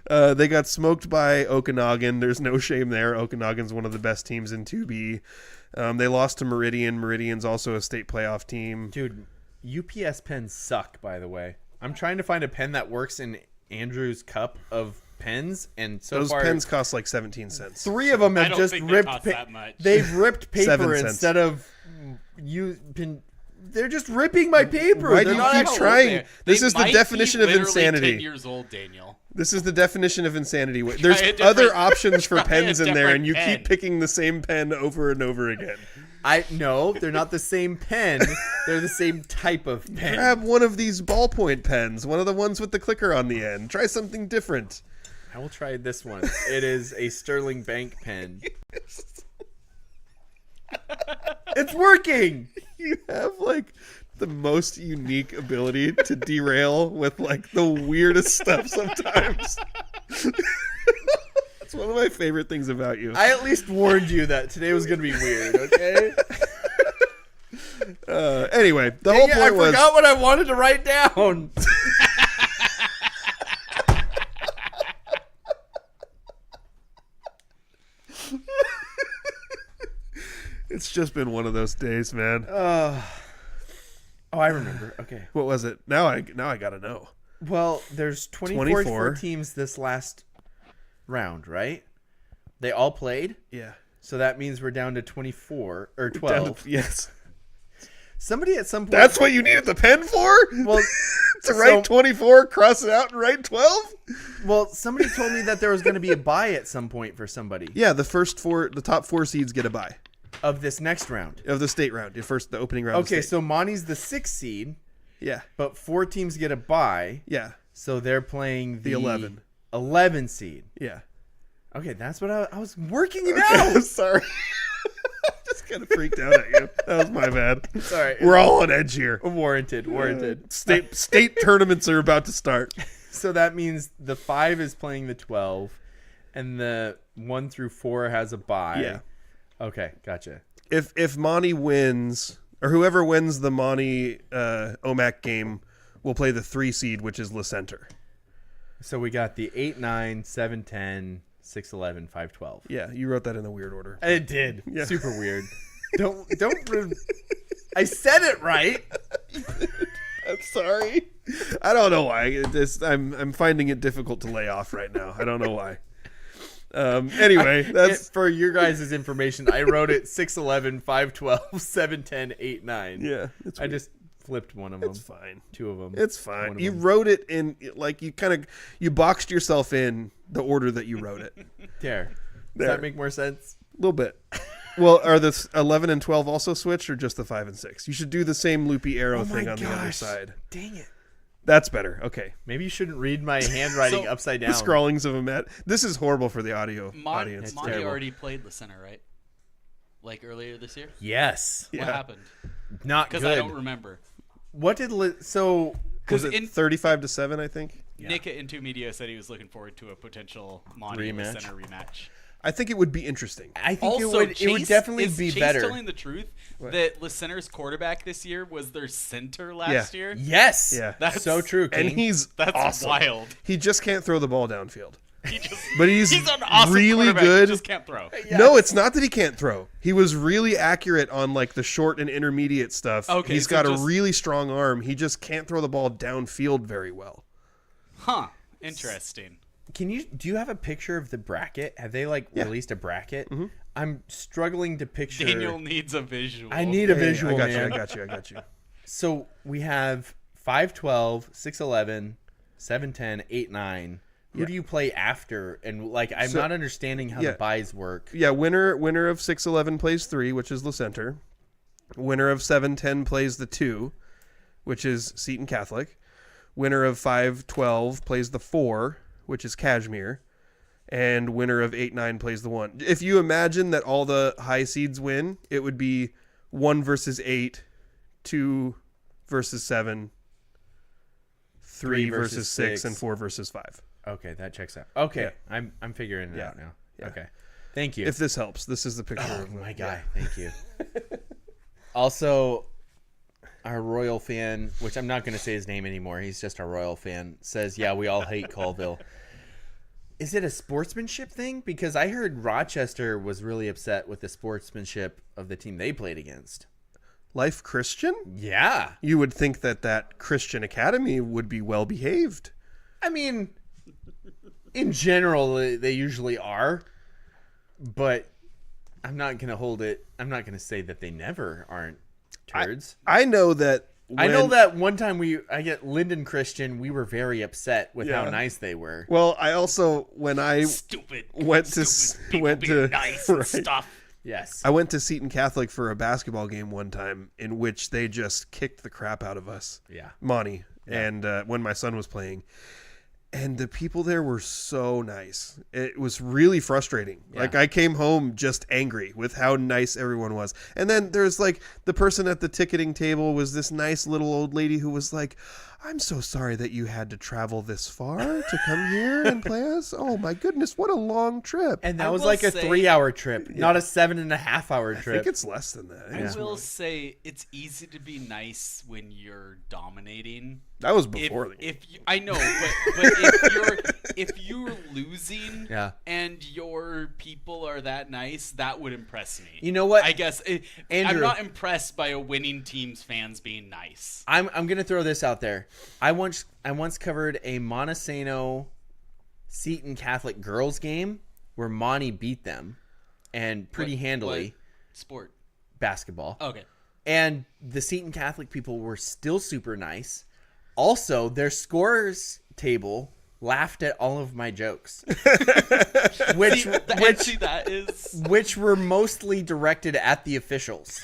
They got smoked by Okanagan. There's no shame there. Okanagan's one of the best teams in 2B. They lost to Meridian. Meridian's also a state playoff team. Dude, UPS pens suck, by the way. I'm trying to find a pen that works in Andrew's cup of pens, and so Those far pens cost like 17 cents. 3 of them I have don't just think they ripped. cost that much. They've ripped 7 paper cents. instead of They're just ripping my paper. Why do They're you not keep actually- trying? This They is the might definition be of literally insanity. 10 years old, Daniel. This is the definition of insanity. There's a different- other options for try a pens in there, different and you pen. keep picking the same pen over and over again. No, they're not the same pen. They're the same type of pen. Grab one of these ballpoint pens, one of the ones with the clicker on the end. Try something different. I will try this one. It is a Sterling Bank pen. It's working. You have the most unique ability to derail with the weirdest stuff sometimes. It's one of my favorite things about you. I at least warned you that today was going to be weird, okay? Anyway, the whole I point was forgot what I wanted to write down. it's just been one of those days, man. Oh, I remember. Okay. What was it? Now I gotta know. Well, there's 24 teams this last round, right? They all played, Yeah. so that means we're down to 24 or Down 12. to- yes. Somebody at some point. That's what you needed the pen for? Well, to write 24, cross it out, and write 12? well, somebody told me that there was going to be a bye at some point for somebody Yeah, the top 4 seeds get a bye of this next round. of the state round. The opening round. Okay, of state. so Monty's the 6th seed, yeah, but 4 teams get a bye, yeah, so they're playing the 11 seed. yeah. Okay, that's what I was working it out. Sorry. kind of freaked out at you. That was my bad. Sorry. We're all on edge here. Warranted. State tournaments are about to start. So that means the 5 is playing the 12, and the 1 through 4 has a bye. Yeah. Okay, gotcha. If Monty wins, or whoever wins the Monty Omac game, will play the 3 seed, which is Lecenter. So we got the 8-9, 7-10, 6-11, 5-12. Yeah, you wrote that in a weird order. It did. Yeah. Super weird. Don't. I said it right. I'm sorry. I don't know why. I'm finding it difficult to lay off right now. I don't know why. Anyway, that's For your guys' information, I wrote it 6-11, 5-12, 7-10, 8-9. yeah. I just flipped one of them. It's fine. 2 of them. It's fine. You wrote it in like you boxed yourself in the order that you wrote it. There. Does There. that make more sense? A little bit. Well, are the 11 and 12 also switched, or just the 5 and 6? You should do the same loopy arrow thing on the other side. Dang it. That's better. Okay. Maybe you shouldn't read my handwriting So- upside The down. scrawlings of a Met. This is horrible for the audio audience. It's Monty terrible. already played the center, right? Like earlier this year? Yes. Yeah. What happened? Not Because good. I don't remember. What did so? Was Because it 35-7? I think. Nick at Into Media said he was looking forward to a potential Monty Rematch. center rematch. I think it would be interesting. I think Also, it would definitely is be Chase better. telling the truth that Lecenter's quarterback this year was their center last year? Yes. Yeah. That's so true. King. And he's That's awesome. wild. He just can't throw the ball downfield. He just, But he's an awesome really quarterback, good. He just can't throw. No, it's not that he can't throw. He was really accurate on like the short and intermediate stuff. Okay, He's so got just- a really strong arm. He just can't throw the ball downfield very well. Huh. Interesting. do you have a picture of the bracket? Have they released a bracket? Mm-hmm. I'm struggling to picture. Daniel needs a visual. I need a visual, I man. got you. So we have 5-12, 6-11, 7-10, 8-9. Who do you play after? And I'm not understanding how the buys work. Yeah, winner of 6-11 plays 3, which is Lecenter. Winner of 7-10 plays the 2, which is Seton Catholic. Winner of 5-12 plays the 4, which is Kashmir. And winner of 8-9 plays the 1. If you imagine that all the high seeds win, it would be 1 versus 8, 2 versus 7, 3 versus 6, and 4 versus 5. Okay, that checks out. Okay, Yeah. I'm figuring it out now. Yeah. Okay, thank you. If this helps, this is the picture of my guy, thank you. Also, our Royal fan, which I'm not going to say his name anymore, he's just our Royal fan, says, yeah, we all hate Colville. Is it a sportsmanship thing? Because I heard Rochester was really upset with the sportsmanship of the team they played against. Life Christian? Yeah. You would think that Christian Academy would be well behaved. I mean, in general, they usually are. But I'm not going to hold it. I'm not going to say that they never aren't turds. I know that. I know that one time I get Linden Christian, we were very upset with how Yeah. nice they were. Well, I also when I Stupid. went to People being nice and stuff. Yes. I went to Seton Catholic for a basketball game one time in which they just kicked the crap out of us. Yeah. Monty. And when my son was playing. And the people there were so nice. It was really frustrating. Yeah. Like I came home just angry with how nice everyone was. And then there's the person at the ticketing table was this nice little old lady who was like, I'm so sorry that you had to travel this far to come here and play us. Oh my goodness, what a long trip. And that I was will like a say- 3-hour trip, not a 7.5-hour I trip. think it's less than that. I think I it's will more. say it's easy to be nice when you're dominating. That was If, before the game. if you, I know, but if you're losing Yeah. and your people are that nice, that would impress me. You know what? I guess I'm Andrew- not impressed by a winning team's fans being nice. I'm going to throw this out there. I once covered a Montesano Seton Catholic girls game where Monty beat them and pretty handily. What sport. Basketball. Okay. And the Seton Catholic people were still super nice. Also, their scorers table laughed at all of my jokes, which That is. which were mostly directed at the officials.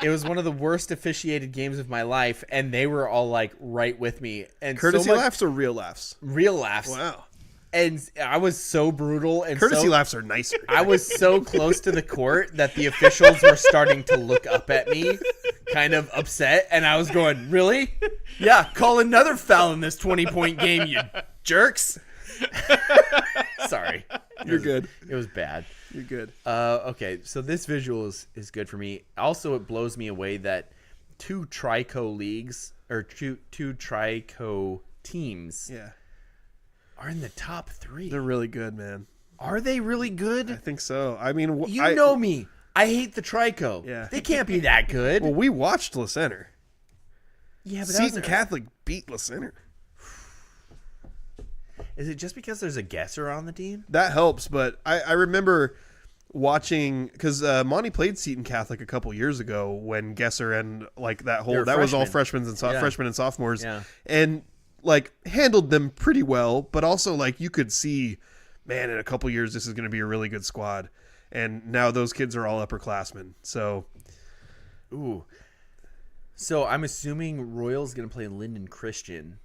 It was one of the worst officiated games of my life, and they were all right with me. And Courtesy so much, laughs or real laughs? real laughs. Wow. And I was so brutal and Courtesy so, laughs are nicer. I was so close to the court that the officials were starting to look up at me, kind of upset, and I was going, "Really? Yeah, call another foul in this 20-point game, you jerks." Sorry. You're good. It was bad. You're good. Okay, so this visual is good for me. Also, it blows me away that two Trico leagues or two Trico teams Yeah. are in the top 3. They're really good, man. Are they really I good? think so. I mean, You know me. I hate the Trico. Yeah. They can't be that good. Well, we watched La Center. Yeah, but Seton Catholic beat La Center. is it just because there's a guesser on the team? That helps, but I remember watching because Monty played Seton Catholic a couple years ago when Gesser and like that whole They were that was all freshmen. freshmen and sophomores, Yeah. and like handled them pretty well, but also like you could see, man, in a couple years this is going to be a really good squad, and now those kids are all upperclassmen. So, Ooh. So I'm assuming Royal's going to play Linden Christian.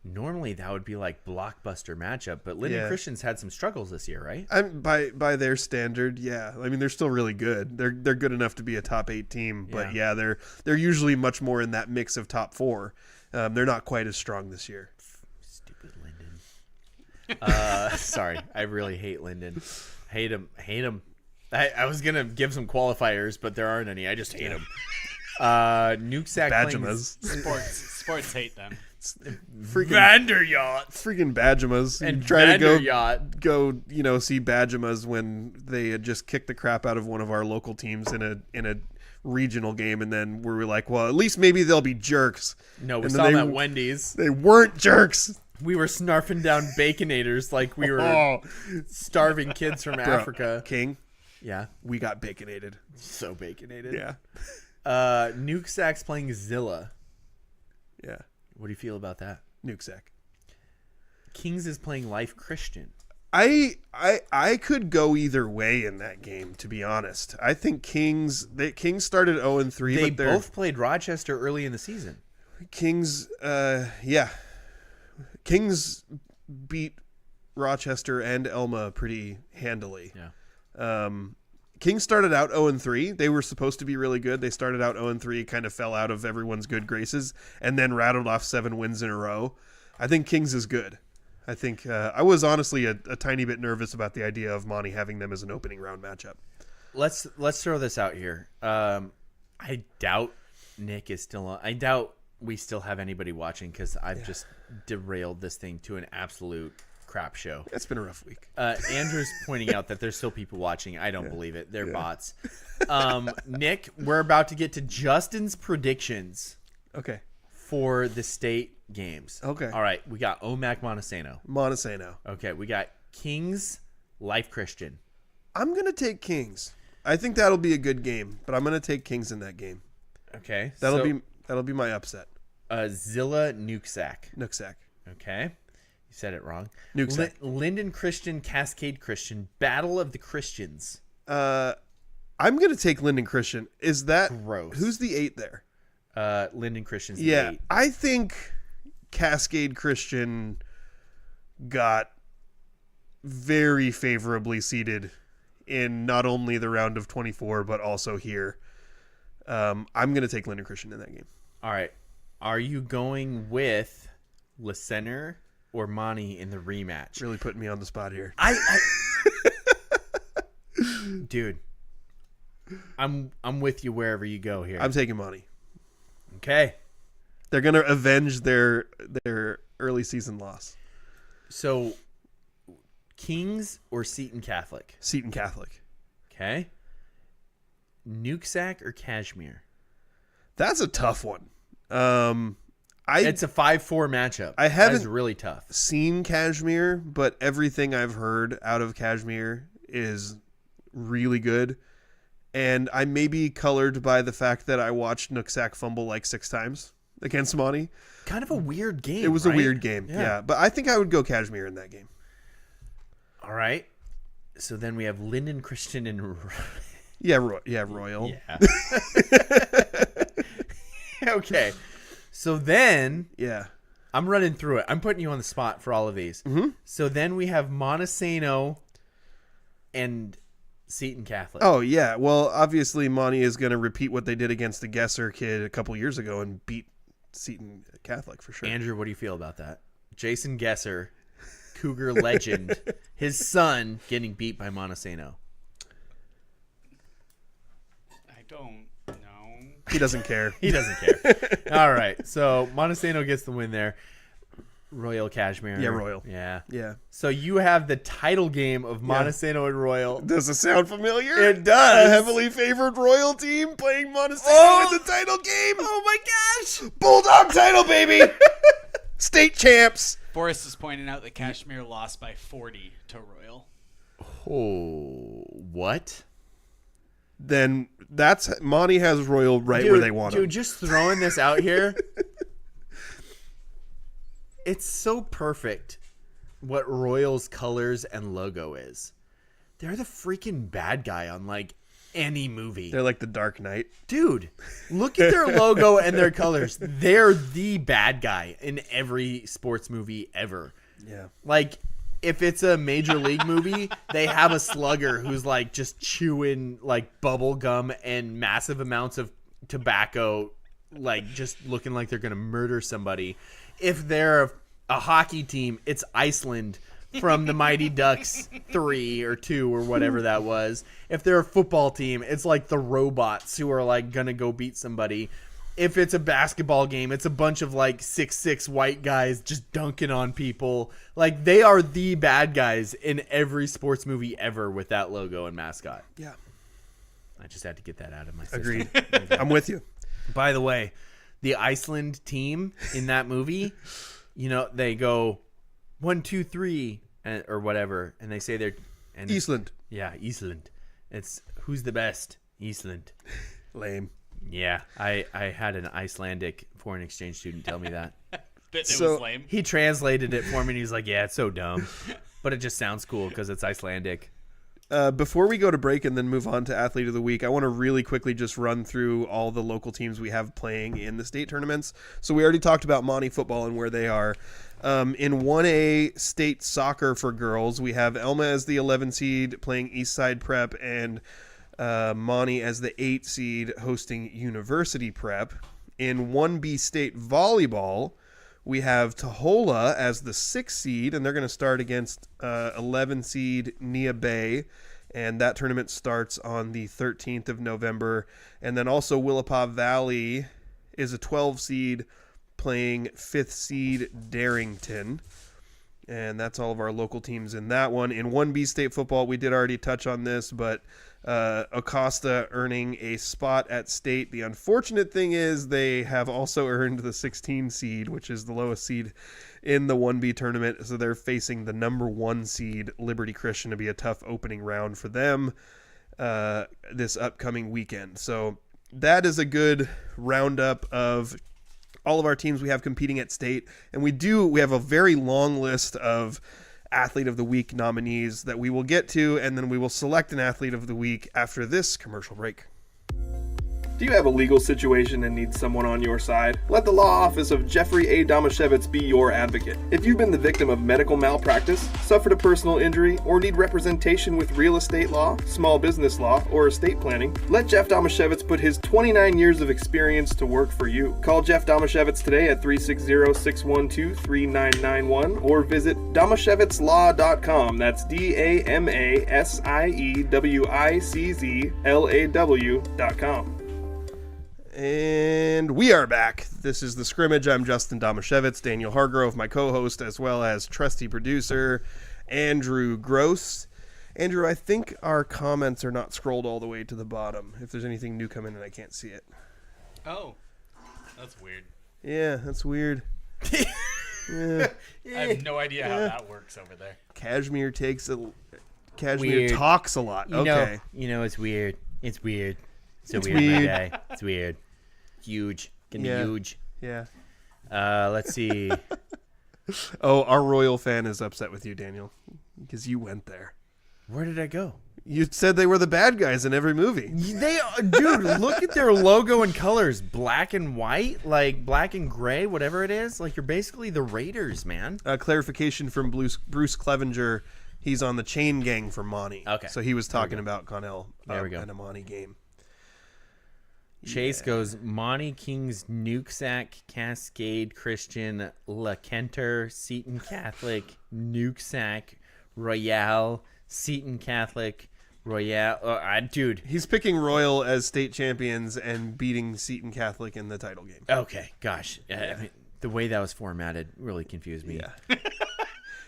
Normally that would be like blockbuster matchup, but Linden Yeah. Christian's had some struggles this year, right? I'm by their standard, yeah. I mean, they're still really good. They're good enough to be a top 8 team, but yeah, they're usually much more in that mix of top 4. They're not quite as strong this year. Stupid Linden. Sorry, I really hate Linden. Hate him. I was gonna give some qualifiers, but there aren't any. I just hate him. Nukesack Badgemas. Sports hate them. Freaking Vanderyacht freaking Badgemas. and You try to Vanderyacht. go see Badgemas when they had just kicked the crap out of one of our local teams in a regional game, and then we were like, well, at least maybe they'll be jerks. No, we And saw then them at Wendy's. They weren't jerks. We were snarfing down baconators like we were starving kids from Bro, Africa. King, Yeah, we got baconated. so baconated. Yeah. Nukesack's playing Zilla. Yeah. What do you feel about that? Nukesack. Kings is playing Life Christian. I could go either way in that game, to be honest. I think Kings started 0-3, They but they're both played Rochester early in the season. Kings Kings beat Rochester and Elma pretty handily. Yeah. Kings started out 0-3. They were supposed to be really good. They started out 0-3, kind of fell out of everyone's good graces, and then rattled off 7 wins in a row. I think Kings is good. I think I was honestly a tiny bit nervous about the idea of Monty having them as an opening round matchup. Let's throw this out here. I doubt Nick is still on. I doubt we still have anybody watching because I've just derailed this thing to an absolute crap show. It's been a rough week. Andrew's pointing out that there's still people watching. I don't believe it. They're bots. Nick, we're about to get to Justin's predictions Okay. for the state games. Okay. All right. We got OMAC Montesano. Montesano. Okay. We got Kings Life Christian. I'm going to take Kings. I think that'll be a good game, but I'm going to take Kings in that game. Okay. That'll be my upset. Zilla Nukesack. Nooksack. Okay. You said it wrong. Nukesack. Linden Christian, Cascade Christian. Battle of the Christians. I'm going to take Linden Christian. Is that Gross. Who's the 8 there? Linden Christian's the Yeah, 8. I think Cascade Christian got very favorably seated in not only the round of 24 but also here. I'm going to take Linden Christian in that game. All right. Are you going with LaCenter or Monty in the rematch? Really putting me on the spot here. Dude, I'm with you wherever you go here. I'm taking Monty. Okay. They're going to avenge their early season loss. So, Kings or Seton Catholic? Seton Catholic. Okay. Nukesack or Kashmir? That's a tough one. It's a 5-4 matchup. I haven't- That's really tough. Seen Kashmir, but everything I've heard out of Kashmir is really good. And I may be colored by the fact that I watched Nooksack fumble like 6 times against Monty. Kind of a weird game. It was right? a weird game, yeah. But I think I would go Kashmir in that game. All right. So then we have Linden Christian and Royal. yeah. Okay. So then Yeah. I'm running through it. I'm putting you on the spot for all of these. Mm-hmm. So then we have Montesano and Seton Catholic. Oh, yeah. Well, obviously, Monty is going to repeat what they did against the Gesser kid a couple years ago and beat Seton Catholic for sure. Andrew, what do you feel about that? Jason Gesser, Cougar legend, his son getting beat by Montesano. I don't know. He doesn't care. He doesn't care. All right. So Montesano gets the win there. Royal Cashmere. Yeah, Royal. Yeah. Yeah. So you have the title game of Montesano and Royal. Does it sound familiar? It does. A heavily favored Royal team playing Montesano in the title game. Oh my gosh. Bulldog title, baby. State champs. Forrest is pointing out that Kashmir lost by 40 to Royal. Oh, what? Then that's Monty has Royal right where they want Dude, him. just throwing this out here. It's so perfect what Royal's colors and logo is. They're the freaking bad guy on like any movie. They're like the Dark Knight. Dude, look at their logo and their colors. They're the bad guy in every sports movie ever. Yeah. Like, if it's a major league movie, they have a slugger who's like just chewing like bubble gum and massive amounts of tobacco, like just looking like they're going to murder somebody. If they're a hockey team, it's Iceland from the Mighty Ducks 3 or 2 or whatever that was. If they're a football team, it's like the robots who are like going to go beat somebody. If it's a basketball game, it's a bunch of like 6'6" white guys just dunking on people. Like, they are the bad guys in every sports movie ever with that logo and mascot. Yeah. I just had to get that out of my system. Agreed. I'm with you. By the way, the Iceland team in that movie, you know, they go 1, 2, 3 or whatever, and they say they're Eastland. Yeah, Eastland. It's who's the best? Eastland. Lame. Yeah, I had an Icelandic foreign exchange student tell me that. It So- was lame. He translated it for me, and he's like, "Yeah, it's so dumb, but it just sounds cool because it's Icelandic." Before we go to break and then move on to Athlete of the Week, I want to really quickly just run through all the local teams we have playing in the state tournaments. So we already talked about Monty football and where they are. In 1A state soccer for girls, we have Elma as the 11 seed playing Eastside Prep and Monty as the 8 seed hosting University Prep. In 1B state volleyball, we have Tahola as the 6th seed, and they're going to start against 11 seed Nia Bay, and that tournament starts on the 13th of November. And then also Willapa Valley is a 12 seed playing 5th seed Darrington. And that's all of our local teams in that one. In 1B state football, we did already touch on this, but Acosta earning a spot at state. The unfortunate thing is they have also earned the 16 seed, which is the lowest seed in the 1B tournament. So they're facing the number 1 seed, Liberty Christian, to be a tough opening round for them this upcoming weekend. So that is a good roundup of all of our teams we have competing at state. And we have a very long list of Athlete of the Week nominees that we will get to, and then we will select an Athlete of the Week after this commercial break. Do you have a legal situation and need someone on your side? Let the law office of Jeffrey A. Domashevitz be your advocate. If you've been the victim of medical malpractice, suffered a personal injury, or need representation with real estate law, small business law, or estate planning, let Jeff Domashevitz put his 29 years of experience to work for you. Call Jeff Domashevitz today at 360-612-3991 or visit domashevitzlaw.com. That's DAMASIEWICZLAW.com. And we are back. This is The Scrimmage. I'm Justin Domashevitz, Daniel Hargrove, my co-host, as well as trusty producer Andrew Gross. Andrew, I think our comments are not scrolled all the way to the bottom. If there's anything new coming in, I can't see it. Oh, that's weird. Yeah, that's weird. Yeah. I have no idea how that works over there. Cashmere Weird. talks a lot. Okay. You know, it's weird. It's weird. So It's weird, my weird. guy. It's weird. Huge. Gonna be Yeah. huge. Yeah. Let's see. Oh, our Royal fan is upset with you, Daniel, because you went there. Where did I go? You said they were the bad guys in every movie. Dude, look at their logo and colors. Black and white, like black and gray, whatever it is. Like, you're basically the Raiders, man. Clarification from Bruce Clevenger. He's on the chain gang for Monty. Okay. So he was talking about Connell There we go. and a Monty game. Chase goes, Monty Kings, Nooksack, Cascade, Christian, La Kenter, Seton Catholic, Nooksack, Royale, Seton Catholic, Royale. Dude. He's picking Royal as state champions and beating Seton Catholic in the title game. Okay, gosh. I mean, the way that was formatted really confused me. Yeah.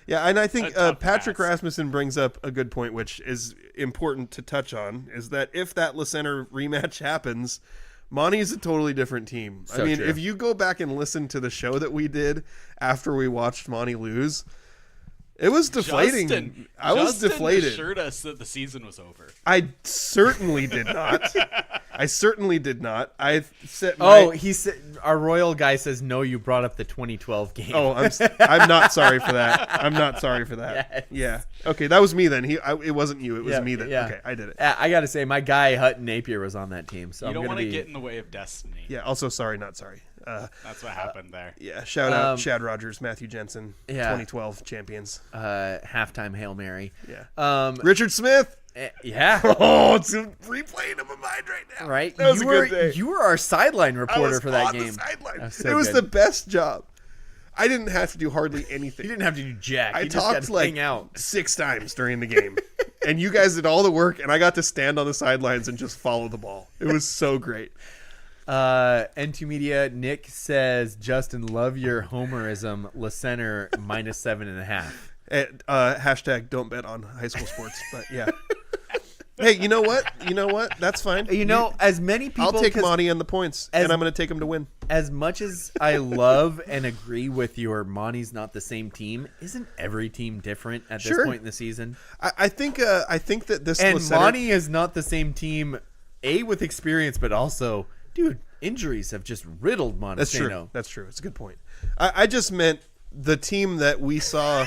Yeah, and I think Patrick pass. Rasmussen brings up a good point, which is important to touch on, is that if that La Center rematch happens, Monty's a totally different team. So I mean, true. if you go back and listen to the show that we did after we watched Monty lose, it was deflating. I was deflated. Assured us that the season was over. I certainly did not. I certainly did not. I said, He said, our Royal guy says, no, you brought up the 2012 game. Oh, I'm not sorry for that. I'm not sorry for that. Yes. Yeah. Okay, that was me then. It wasn't you. It was Yeah, me then. yeah. Okay, I did it. I got to say, my guy, Hutton Napier, was on that team. So You I'm don't going want to to be... get in the way of destiny. Yeah. Also, sorry, not sorry. That's what happened there. Yeah. Shout out Shad Rogers, Matthew Jensen, Yeah. 2012 champions. halftime Hail Mary. Yeah. Richard Smith. Yeah. Oh, it's replaying in my mind right now. Right? That was a good day. You were our sideline I reporter was for that on game. the sideline. That was so it was good. the best job. I didn't have to do hardly anything. You didn't have to do jack. I You just got talked to like hang out. 6 times during the game. And you guys did all the work, and I got to stand on the sidelines and just follow the ball. It was so great. N2 Media, Nick says, Justin, love your homerism. La Center -7.5. Hashtag don't bet on high school sports. But yeah. Hey, you know what? That's fine. As many people... I'll take 'cause Monty and the points, and I'm going to take him to win. As much as I love and agree with your Monty's not the same team, isn't every team different at this Sure. point in the season? I think that this And La Center- Monty is not the same team, with experience, but also, dude, injuries have just riddled Montesano. That's true. That's true. It's a good point. I just meant the team that we saw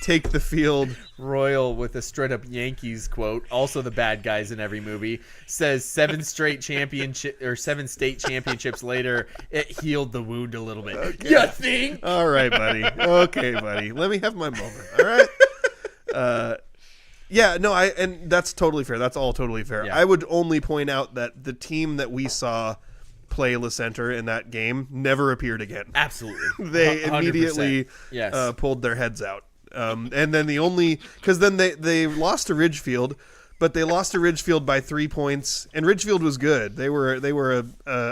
take the field. Royal with a straight up Yankees quote, also the bad guys in every movie, says 7 state championships later, it healed the wound a little bit. Okay. You think? All right, buddy. Okay, buddy. Let me have my moment. All right. Yeah, no, and that's totally fair. That's all totally fair. Yeah. I would only point out that the team that we saw play La Center in that game never appeared again. Absolutely. They 100%. immediately Yes. pulled their heads out. And then because then they lost to Ridgefield, but they lost to Ridgefield by 3 points, and Ridgefield was good. They were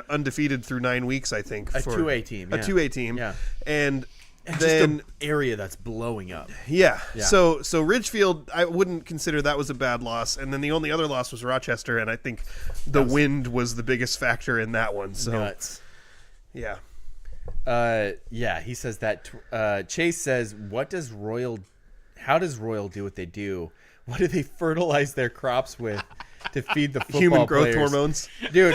undefeated through 9 weeks, I think. A 2A team. A Yeah. 2A team. Yeah. And Just then an area that's blowing up. yeah. Yeah. So Ridgefield, I wouldn't consider that was a bad loss. And then the only other loss was Rochester, and I think the wind was the biggest factor in that one. So Nuts. yeah. Yeah, he says that. Chase says, how does Royal do what they do? What do they fertilize their crops with to feed the football Human growth players? hormones. Dude,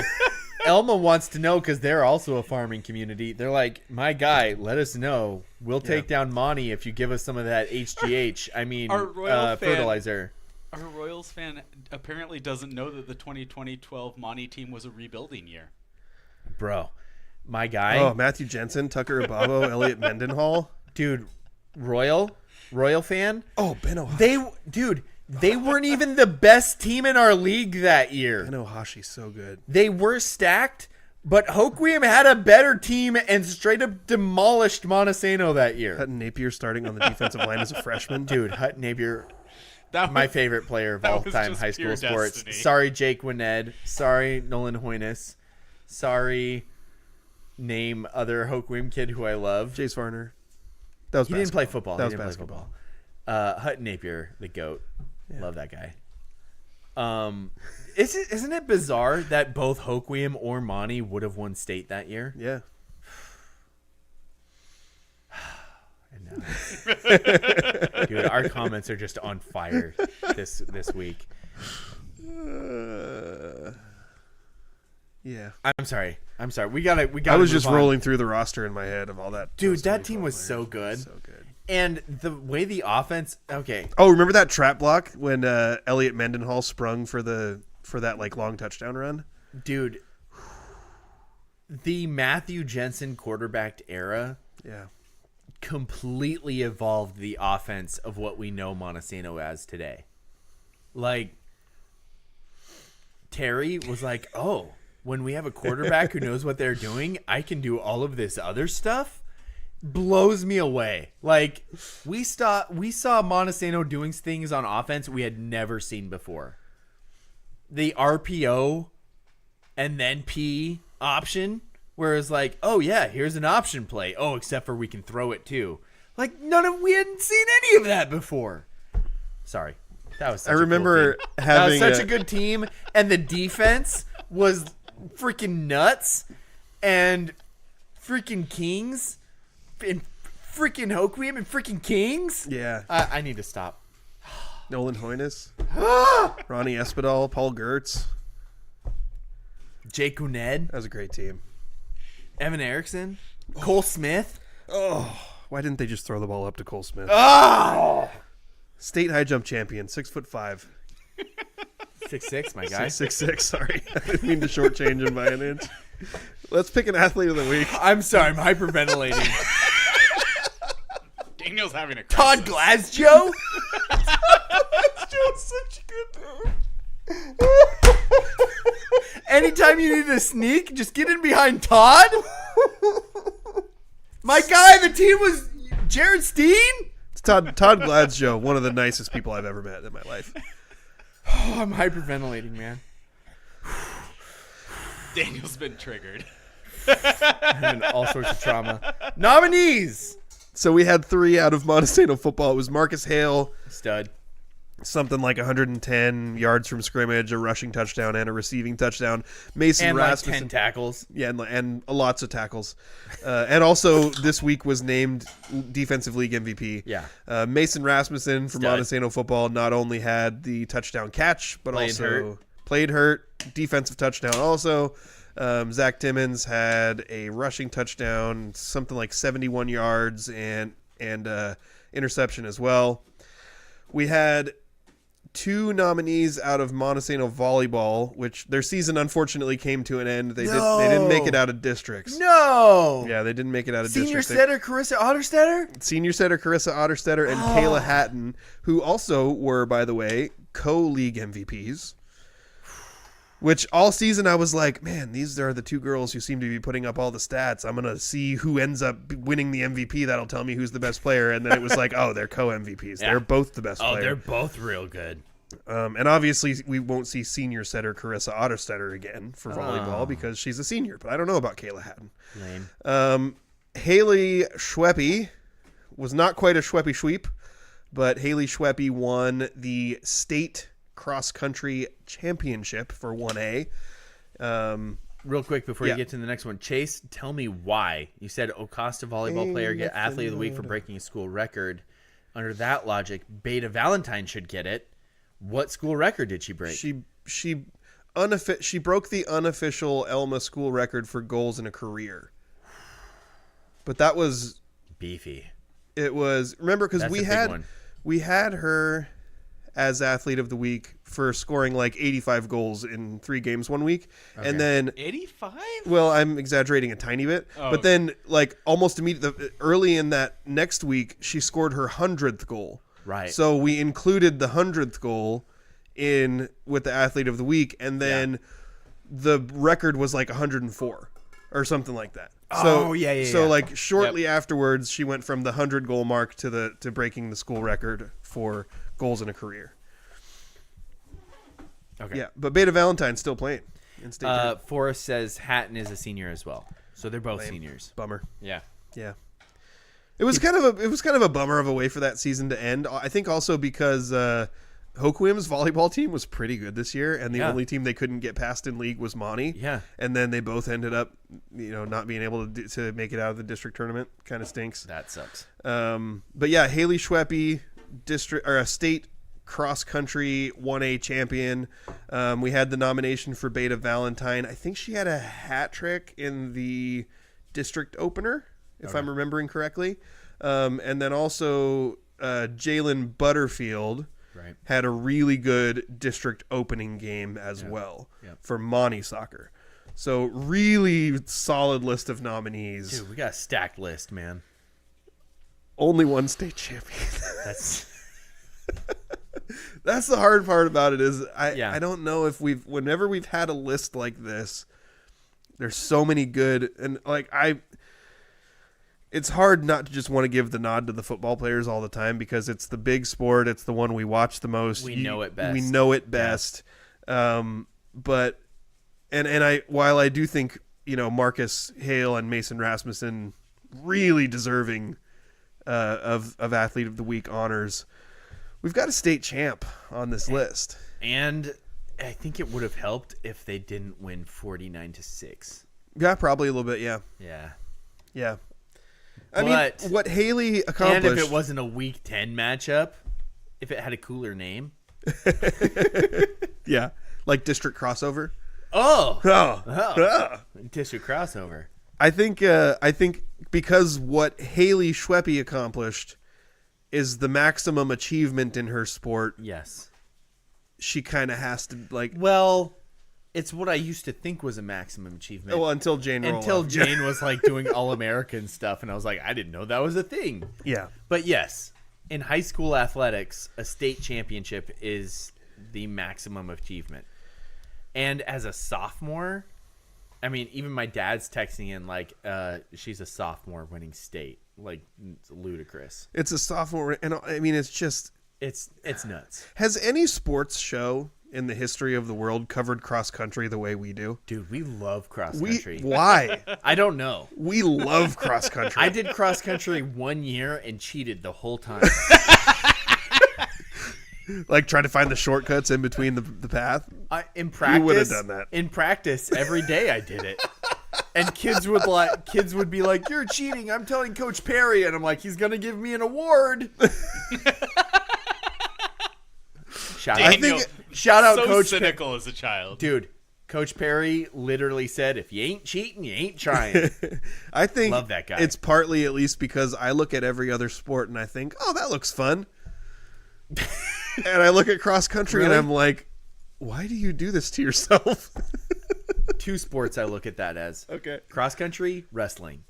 Elma wants to know because they're also a farming community. They're like, my guy, let us know. We'll take down Monty if you give us some of that HGH. I mean, Our Royal fan- fertilizer. Our Royals fan apparently doesn't know that the 2012 Monty team was a rebuilding year. Bro, my guy. Oh, Matthew Jensen, Tucker Ababo, Elliot Mendenhall. Dude, Royal fan. Oh, Ben Ohashi. They weren't even the best team in our league that year. Ben Ohashi's so good. They were stacked, but Hoquiam had a better team and straight up demolished Montesano that year. Hutton Napier starting on the defensive line as a freshman. Dude, Hutton Napier, That my was- favorite player of that all was time just high school pure sports. destiny. Sorry, Jake Winned. Sorry, Nolan Hoynes. Sorry, name other Hoquiam kid who I love. Jace Varner. That was He didn't play football. That He was didn't play basketball. football. Hutton Napier, the GOAT. Love that guy. Isn't it bizarre that both Hoquiam or Monty would have won state that year? Yeah. Dude, our comments are just on fire this week. Yeah. I'm sorry. We gotta. I was just rolling through the roster in my head of all that. Dude, those that 2012 team was players. so good. So good. And the way the offense, okay. Oh, remember that trap block when Elliot Mendenhall sprung for that like long touchdown run? Dude, the Matthew Jensen quarterbacked era Yeah. completely evolved the offense of what we know Montesano as today. Like, Terry was like, oh, when we have a quarterback who knows what they're doing, I can do all of this other stuff. Blows me away. Like, we saw Montesano doing things on offense we had never seen before. The RPO and then P option, where it's like, oh yeah, here's an option play. Oh, except for we can throw it too. Like, we hadn't seen any of that before. Sorry. That was such I remember a cool team. having That was such a good team, and the defense was freaking nuts, and freaking Kings, and freaking Hoquiam, and freaking Kings. Yeah. I need to stop. Nolan Hoynes, Ronnie Espedal, Paul Gertz. Jake Uned, That was a great team. Evan Erickson, Cole Smith. Oh, why didn't they just throw the ball up to Cole Smith? Oh! State high jump champion, 6'5". 6'6", my guy. 6'6". Sorry, I didn't mean to shortchange him by an inch. Let's pick an athlete of the week. I'm sorry, I'm hyperventilating. Daniel's having a Todd crisis. Glasgow? Joe's such a good name. Anytime you need a sneak, just get in behind Todd. My guy, the team was Jared Steen. It's Todd Glasgow, one of the nicest people I've ever met in my life. Oh, I'm hyperventilating, man. Daniel's been triggered. And all sorts of trauma. Nominees. So we had 3 out of Montesano football. It was Marcus Hale, Stud. something like 110 yards from scrimmage, a rushing touchdown, and a receiving touchdown. Mason And like Rasmussen, 10 tackles. yeah, and lots of tackles. And also this week was named Defensive League MVP. Yeah. Mason Rasmussen from Stud. Montesano football not only had the touchdown catch, but Played also hurt. played hurt. Defensive touchdown also. Zach Timmons had a rushing touchdown, something like 71 yards, and interception as well. We had 2 nominees out of Montesano volleyball, which their season unfortunately came to an end. They didn't make it out of districts. No. Yeah, they didn't make it out of Senior districts. setter Carissa Otterstetter? Senior setter Carissa Otterstetter and Kayla Hatton, who also were, by the way, co-league MVPs. Which all season I was like, man, these are the 2 girls who seem to be putting up all the stats. I'm going to see who ends up winning the MVP. That'll tell me who's the best player. And then it was like, oh, they're co-MVPs. Yeah. They're both the best Oh, player. they're both real good. And obviously we won't see senior setter Carissa Otterstetter again for volleyball because she's a senior. But I don't know about Kayla Hatton. Lame. Haley Schweppe was not quite a Schweppe sweep, but Haley Schweppe won the state cross-country championship for 1A. Real quick before Yeah. you get to the next one, Chase, tell me why. You said Ocosta volleyball player get athlete of the week for breaking a school record. Under that logic, Beta Valentine should get it. What school record did she break? She broke the unofficial Elma school record for goals in a career. But that was Beefy. it was remember because That's a big one. we had her as athlete of the week for scoring like 85 goals in 3 games one week. Okay. And then 85? well, I'm exaggerating a tiny bit, Oh, but okay. then like almost immediately early in that next week, she scored her 100th goal. Right. So we included the 100th goal in with the athlete of the week, and then the record was like 104 or something like that. So, Oh, yeah. So like shortly afterwards, she went from the 100 goal mark to breaking the school record for goals in a career. Okay. Yeah, but Beta Valentine's still playing in state. tournament. Forrest says Hatton is a senior as well. So they're both Lame. seniors. Bummer. Yeah. Yeah. It was kind of a bummer of a way for that season to end. I think also because Hoquiam's volleyball team was pretty good this year, and the Yeah. only team they couldn't get past in league was Monty. Yeah. And then they both ended up, not being able to make it out of the district tournament. Kind of stinks. That sucks. But yeah, Haley Schweppe, a state cross country 1A champion. We had the nomination for Beta Valentine. I think she had a hat trick in the district opener, if I'm remembering correctly. And then also Jalen Butterfield Right. had a really good district opening game as well for Monty soccer. So really solid list of nominees. Dude, we got a stacked list, man. Only one state champion. That's That's the hard part about it is Yeah. I don't know if whenever we've had a list like this, there's so many good, and like it's hard not to just want to give the nod to the football players all the time because it's the big sport. It's the one we watch the most. We know it best. We know it best. But while I do think, Marcus Hale and Mason Rasmussen really deserving of Athlete of the Week honors, we've got a state champ on this list. And I think it would have helped if they didn't win 49-6. Yeah, probably a little bit. Yeah. Yeah. I But- mean, what Haley And accomplished. if it wasn't a Week 10 matchup, if it had a cooler name. Yeah, like district crossover. Oh! Oh. District crossover. I think because what Haley Schweppe accomplished is the maximum achievement in her sport, Yes. she kind of has to Well, it's what I used to think was a maximum achievement. until Jane Roloff. until Jane was like doing All-American stuff, and I was like, I didn't know that was a thing. Yeah. But yes, in high school athletics, a state championship is the maximum achievement. And as a sophomore, I mean, even my dad's texting in like, she's a sophomore winning state. Like, it's ludicrous. It's a sophomore, and I mean, it's just. It's nuts. Has any sports show in the history of the world covered cross country the way we do? Dude, we love cross country. Why? I don't know. We love cross country. I did cross country 1 year and cheated the whole time. Like try to find the shortcuts in between the path. In practice, would've done that. In practice, every day I did it. And kids would be like, "You're cheating." I'm telling Coach Perry, and I'm like, "He's gonna give me an award." Shout out, Daniel, shout out, so Coach cynical as a child. Dude, Coach Perry literally said, "If you ain't cheating, you ain't trying." I think Love that guy. It's partly at least because I look at every other sport and I think, oh, that looks fun. And I look at cross country and Really? I'm like, why do you do this to yourself? Two sports I look at that as. Okay. Cross country, wrestling.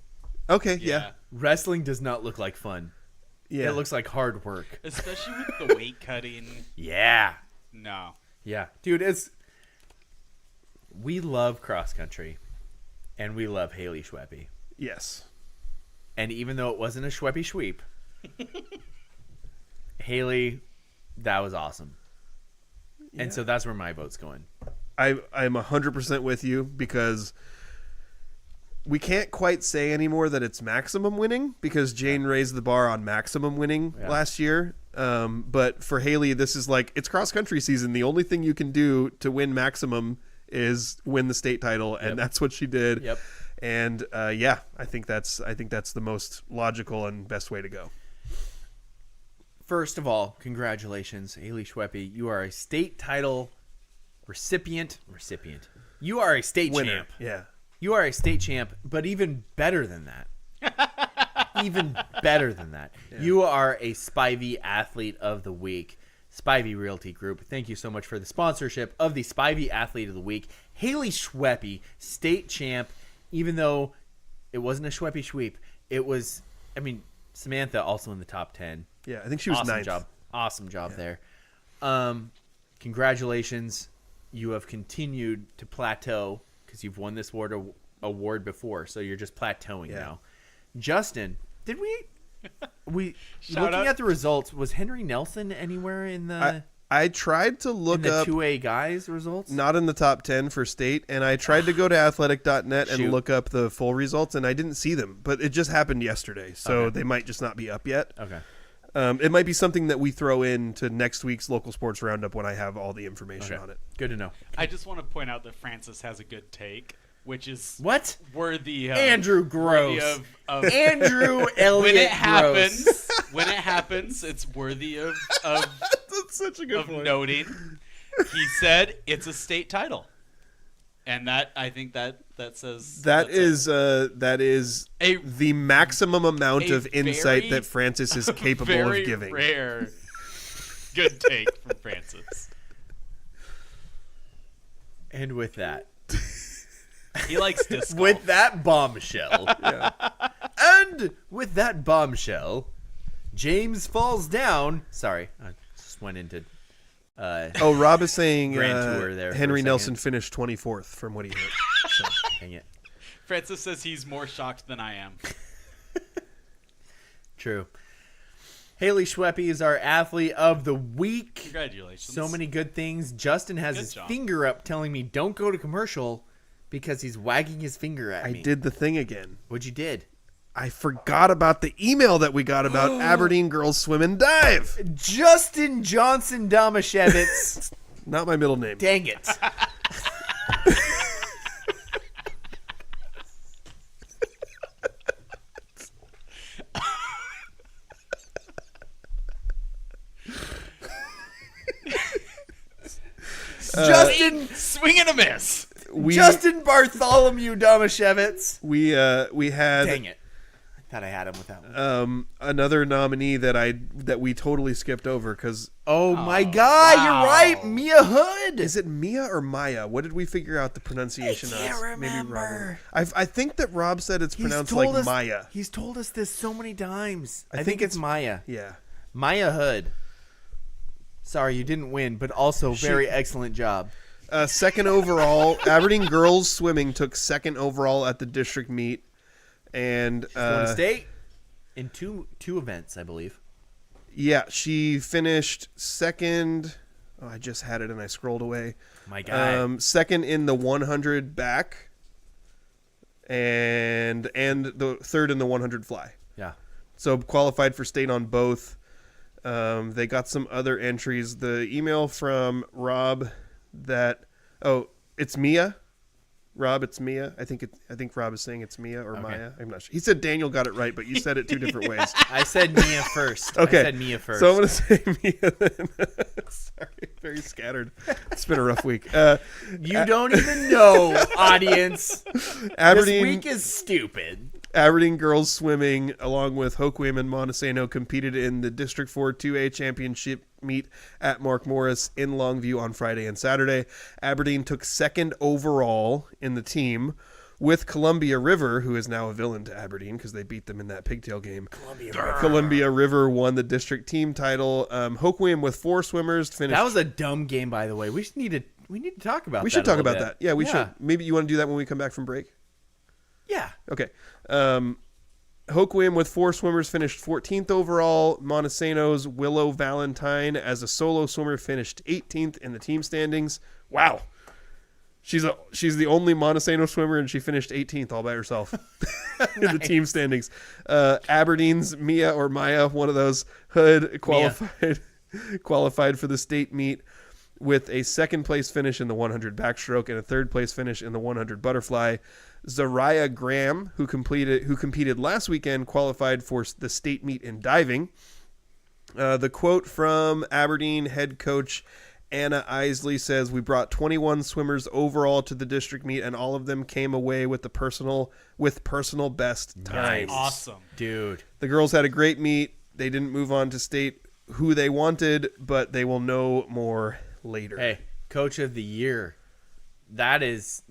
Okay, yeah. Wrestling does not look like fun. Yeah. It looks like hard work. Especially with the weight cutting. Yeah. No. Yeah. Dude, we love cross country and we love Haley Schweppe. Yes. And even though it wasn't a Schweppe sweep, Haley, that was awesome. And so that's where my vote's going. I'm 100% with you because we can't quite say anymore that it's maximum winning because Jane raised the bar on maximum winning last year. But for Haley, this is like, it's cross country season. The only thing you can do to win maximum is win the state title. And that's what she did. Yep. And I think that's the most logical and best way to go. First of all, congratulations, Haley Schweppe. You are a state title recipient. You are a state Winner. champ. Yeah. You are a state champ, but even better than that. You are a Spivey Athlete of the Week. Spivey Realty Group, thank you so much for the sponsorship of the Spivey Athlete of the Week. Haley Schweppe, state champ, even though it wasn't a Schweppe sweep. It was, Samantha also in the top 10. Yeah, I think she was Awesome ninth. job. Awesome job there. Congratulations. You have continued to plateau because you've won this award before, so you're just plateauing now. Justin, did we Shout looking out. at the results, was Henry Nelson anywhere in the I tried to look up 2A guys results? not in the top 10 for state, and I tried to go to athletic.net and Shoot. look up the full results, and I didn't see them. But it just happened yesterday, so they might just not be up yet. Okay. It might be something that we throw into next week's local sports roundup when I have all the information on it. Good to know. I just want to point out that Francis has a good take, which is What? worthy of Andrew worthy Gross. of Andrew Elliott when it Gross. happens, it's worthy of That's such a good of point. noting. He said it's a state title, and that I think that that says That that's is the maximum amount a of insight very- that Francis is capable very of giving. rare good take from Francis. And with that, He likes disc golf. with that bombshell, and with that bombshell, James falls down. Sorry, I just went into. Oh, Rob is saying Grand tour there for Henry a Nelson second. finished 24th from what he hit. So. Dang it. Francis says he's more shocked than I am. True. Haley Schweppe is our athlete of the week. Congratulations. So many good things. Justin has Good his job. finger up telling me don't go to commercial because he's wagging his finger at I me. did the thing again. What'd you did? I forgot about the email that we got about Aberdeen girls swim and dive. Justin Johnson Damashevitz. Not my middle name. Dang it. Justin Swing and a miss. Justin Bartholomew Damashevitz. We had Dang it. I thought I had him with that one. another nominee that we totally skipped over because Oh my God, wow. you're right. Mia Hood. is it Mia or Maya? What did we figure out the pronunciation I can't of? remember. I think that Rob said it's pronounced told like us, Maya. He's told us this so many times. I think think it's it's- Maya. Yeah. Maya Hood. Sorry, you didn't win, but also very excellent job. Second overall, Aberdeen girls swimming took second overall at the district meet, and Going to state in two events, I believe. yeah, she finished second. Oh, I just had it and I scrolled away. My guy. Second in the 100 back, and the third in the 100 fly. Yeah. So qualified for state on both. They got some other entries. The email from Rob that it's Mia. Rob, it's Mia. I think Rob is saying it's Mia or Maya. I'm not sure. He said Daniel got it right, but you said it two different ways. I said Mia first. Okay. I said Mia first. So I'm gonna say Mia then. Sorry, very scattered. It's been a rough week. You don't even know, audience. Aberdeen This week is stupid. Aberdeen girls swimming, along with Hoquiam and Montesano, competed in the District 4 2A championship meet at Mark Morris in Longview on Friday and Saturday. Aberdeen took second overall in the team, with Columbia River, who is now a villain to Aberdeen because they beat them in that pigtail game. Columbia River won the district team title. Hoquiam with 4 swimmers finished. That was a dumb game, by the way. We need to talk about that. We should a talk little about bit. that. Yeah, we should. Maybe you want to do that when we come back from break? Yeah. Okay. Hoquiam with 4 swimmers finished 14th overall. Montesano's Willow Valentine as a solo swimmer finished 18th in the team standings. Wow. She's the only Montesano swimmer, and she finished 18th all by herself in the team standings. Aberdeen's Mia or Maya, one of those, Hood qualified for the state meet with a second place finish in the 100 backstroke and a third place finish in the 100 butterfly. Zariah Graham, who competed last weekend, qualified for the state meet in diving. The quote from Aberdeen head coach Anna Isley says, "We brought 21 swimmers overall to the district meet, and all of them came away with personal best times." Awesome. Dude. The girls had a great meet. They didn't move on to state who they wanted, but they will know more later. Hey, Coach of the Year. That is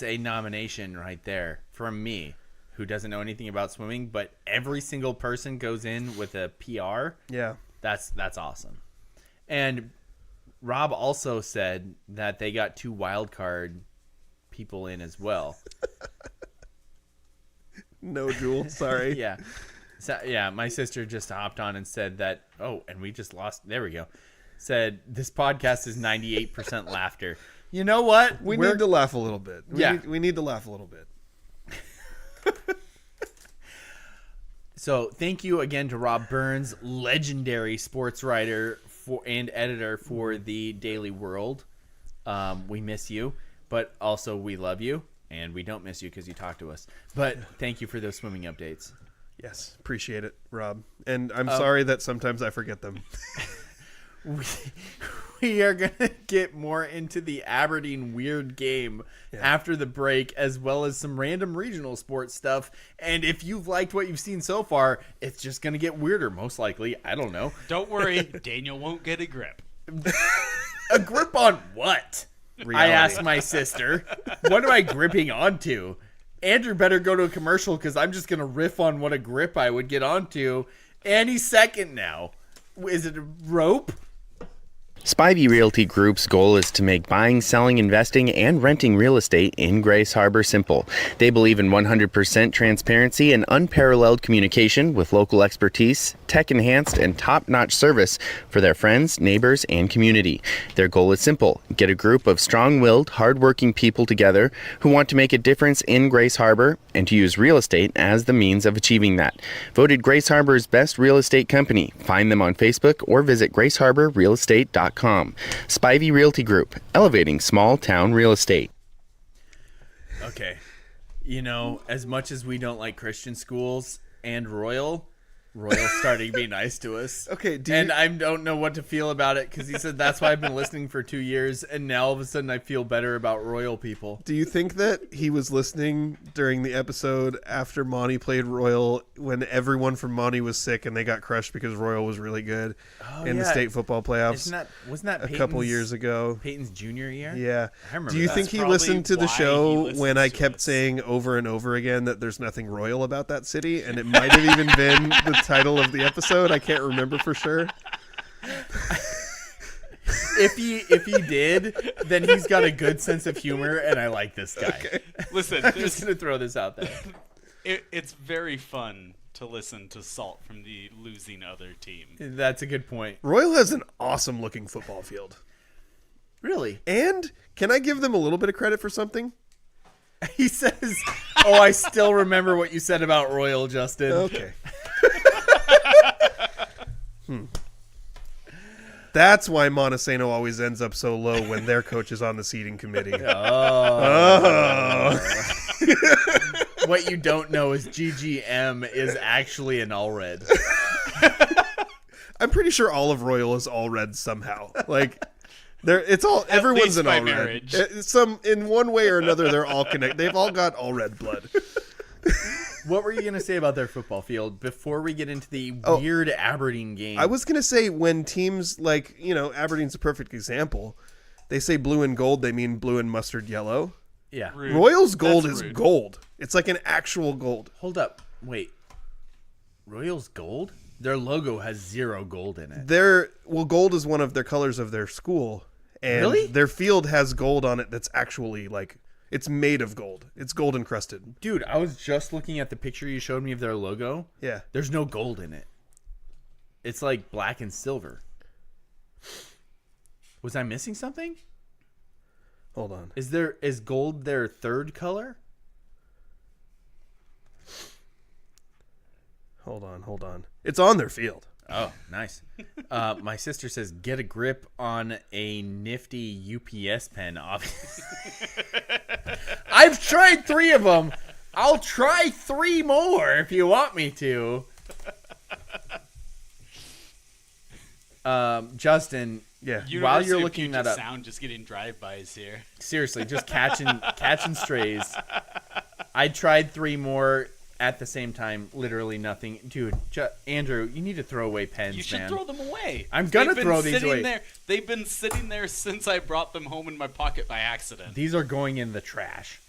a nomination right there from me, who doesn't know anything about swimming, but every single person goes in with a PR. Yeah. That's awesome. And Rob also said that they got 2 wild card people in as well. No, Jewel. Sorry. Yeah. So, yeah, my sister just hopped on and said that, and we just lost. There we go. Said, this podcast is 98% laughter. You know what? We need to laugh a little bit. We need to laugh a little bit. So thank you again to Rob Burns, legendary sports writer and editor for the Daily World. We miss you, but also we love you, and we don't miss you because you talk to us. But thank you for those swimming updates. Yes, appreciate it, Rob. And I'm sorry that sometimes I forget them. We are going to get more into the Aberdeen weird game after the break, as well as some random regional sports stuff. And if you've liked what you've seen so far, it's just going to get weirder, most likely. I don't know. Don't worry, Daniel won't get a grip. A grip on what? I asked my sister. What am I gripping onto? Andrew better go to a commercial because I'm just going to riff on what a grip I would get onto. And he's second now. Is it a rope? Spivey Realty Group's goal is to make buying, selling, investing, and renting real estate in Grace Harbor simple. They believe in 100% transparency and unparalleled communication with local expertise, tech-enhanced, and top-notch service for their friends, neighbors, and community. Their goal is simple: get a group of strong-willed, hard-working people together who want to make a difference in Grace Harbor and to use real estate as the means of achieving that. Voted Grace Harbor's best real estate company. Find them on Facebook or visit graceharborrealestate.com. Spivey Realty Group, elevating small town real estate. Okay. You know, as much as we don't like Christian schools and Royal's starting to be nice to us. Okay, I don't know what to feel about it because he said that's why I've been listening for 2 years, and now all of a sudden I feel better about Royal people. Do you think that he was listening during the episode after Monty played Royal when everyone from Monty was sick and they got crushed because Royal was really good in the state football playoffs Wasn't that a couple years ago? Peyton's junior year? Yeah. I remember Do you that. think he That's listened to the probably why show he listens when I to kept us. saying over and over again that there's nothing royal about that city, and it might have even been the title of the episode? I can't remember for sure. If he did, then he's got a good sense of humor, and I like this guy. Okay. Listen, I'm just gonna throw this out there. it's very fun to listen to Salt from the losing other team. That's a good point. Royal has an awesome looking football field. Really? And can I give them a little bit of credit for something? He says, "Oh, I still remember what you said about Royal, Justin." Okay. That's why Montesano always ends up so low when their coach is on the seating committee. What you don't know is GGM is actually an all red. I'm pretty sure all of Royal is all red somehow. Like, it's all everyone's least an by all marriage. red. Some in one way or another, they're all connected. They've all got all red blood. What were you going to say about their football field before we get into the weird Aberdeen game? I was gonna say when teams like Aberdeen's a perfect example. They say blue and gold, they mean blue and mustard yellow. Yeah. Rude. Royal's gold That's is rude. gold. It's like an actual gold. Hold up. Wait. Royal's gold? Their logo has 0 gold in it. Gold is one of their colors of their school, and Really? their field has gold on it. That's actually like it's made of gold. It's gold encrusted. Dude, I was just looking at the picture you showed me of their logo. Yeah. There's no gold in it. It's like black and silver. Was I missing something? Hold on. Is gold their third color? Hold on. It's on their field. Oh, nice. My sister says, get a grip on a nifty UPS pen. Obviously. I've tried 3 of them. I'll try 3 more if you want me to. Justin, Yeah. while you're University of looking that Puget up, Sound just getting drive-bys here. seriously, just catching strays. I tried 3 more at the same time. Literally nothing, dude. Andrew, you need to throw away pens, You should man. throw them away. I'm gonna They've been throw these sitting away. There. They've been sitting there since I brought them home in my pocket by accident. These are going in the trash.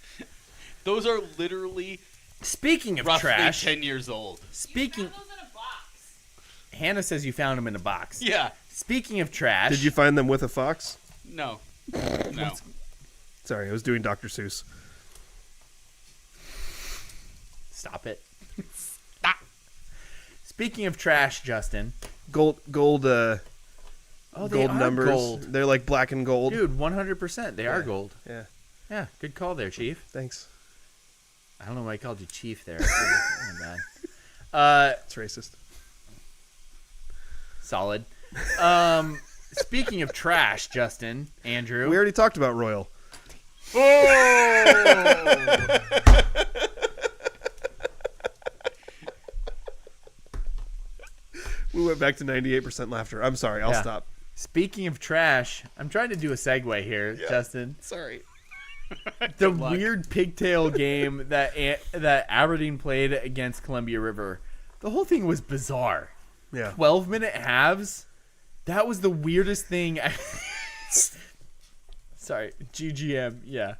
Those are literally Speaking of roughly trash, 10 years old. speaking. Hannah says you found them in a box. Yeah. Speaking of trash, Did you find them with a fox? No. No. Sorry, I was doing Dr. Seuss. stop it? Stop. Speaking of trash, Justin. Gold Oh, they gold are numbers. gold. They're like black and gold. Dude, 100%. They are gold. Yeah. Yeah, good call there, Chief. Thanks. I don't know why I called you Chief there. My bad. It's racist. Solid. Speaking of trash, Justin, Andrew. We already talked about Royal. We went back to 98% laughter. I'm sorry. I'll Yeah. stop. Speaking of trash, I'm trying to do a segue here, Justin. Sorry. The weird pigtail game that Aberdeen played against Columbia River. The whole thing was bizarre. Yeah. 12-minute halves. That was the weirdest thing. Sorry, GGM. Yeah,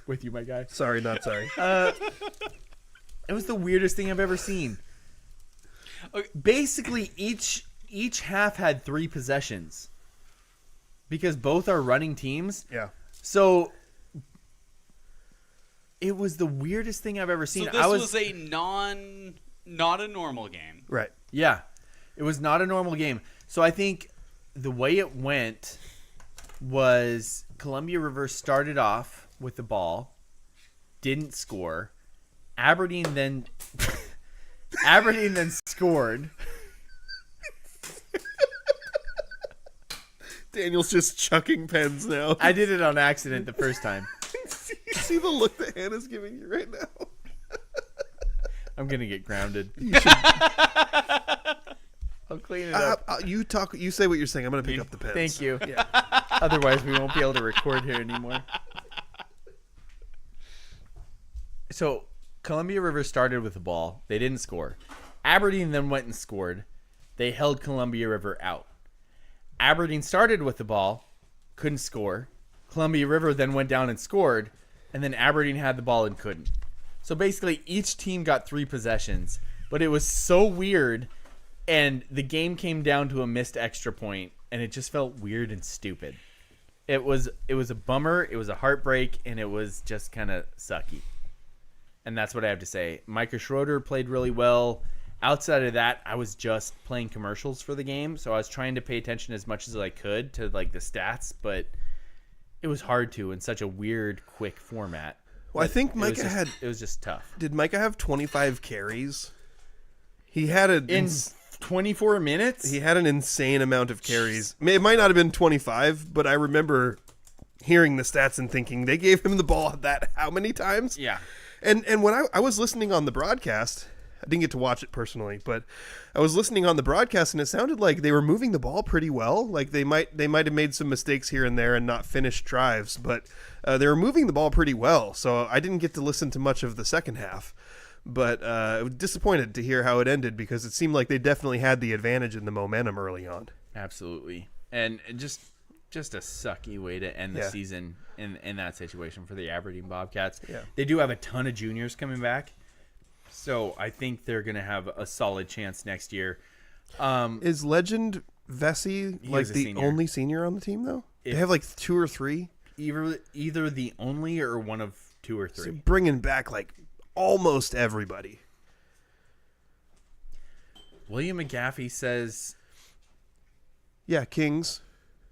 with you, my guy. Sorry, not sorry. It was the weirdest thing I've ever seen. Okay. Basically, each half had 3 possessions because both are running teams. Yeah. So it was the weirdest thing I've ever seen. So this was a not a normal game. Right. Yeah, it was not a normal game. So I think the way it went was Columbia River started off with the ball, didn't score. Aberdeen then scored. Daniel's just chucking pens now. I did it on accident the first time. You see the look that Hannah's giving you right now? I'm gonna get grounded. You should, I'll clean it up. you talk. You say what you're saying. I'm gonna pick up the pens. Thank you. Yeah. Otherwise, we won't be able to record here anymore. So, Columbia River started with the ball. They didn't score. Aberdeen then went and scored. They held Columbia River out. Aberdeen started with the ball, couldn't score. Columbia River then went down and scored, and then Aberdeen had the ball and couldn't. So basically, each team got 3 possessions, but it was so weird, and the game came down to a missed extra point, and it just felt weird and stupid. It was a bummer, it was a heartbreak, and it was just kind of sucky. And that's what I have to say. Micah Schroeder played really well. Outside of that, I was just playing commercials for the game, so I was trying to pay attention as much as I could to like the stats, but it was hard to in such a weird, quick format. Well, I think Micah it was just tough. Did Micah have 25 carries? He had In 24 minutes? He had an insane amount of carries. It might not have been 25, but I remember hearing the stats and thinking they gave him the ball that how many times? Yeah. And when I was listening on the broadcast, I didn't get to watch it personally, but I was listening on the broadcast and it sounded like they were moving the ball pretty well. Like they might have made some mistakes here and there and not finished drives, but they were moving the ball pretty well. So I didn't get to listen to much of the second half, but I was disappointed to hear how it ended because it seemed like they definitely had the advantage in the momentum early on. Absolutely. And just a sucky way to end the season in that situation for the Aberdeen Bobcats. Yeah. They do have a ton of juniors coming back, so I think they're going to have a solid chance next year. Is Legend Vesey like the senior. only senior on the team though? They have like 2 or 3. Either the only or one of 2 or 3. So bringing back like almost everybody. William McGaffey says, Yeah, Kings.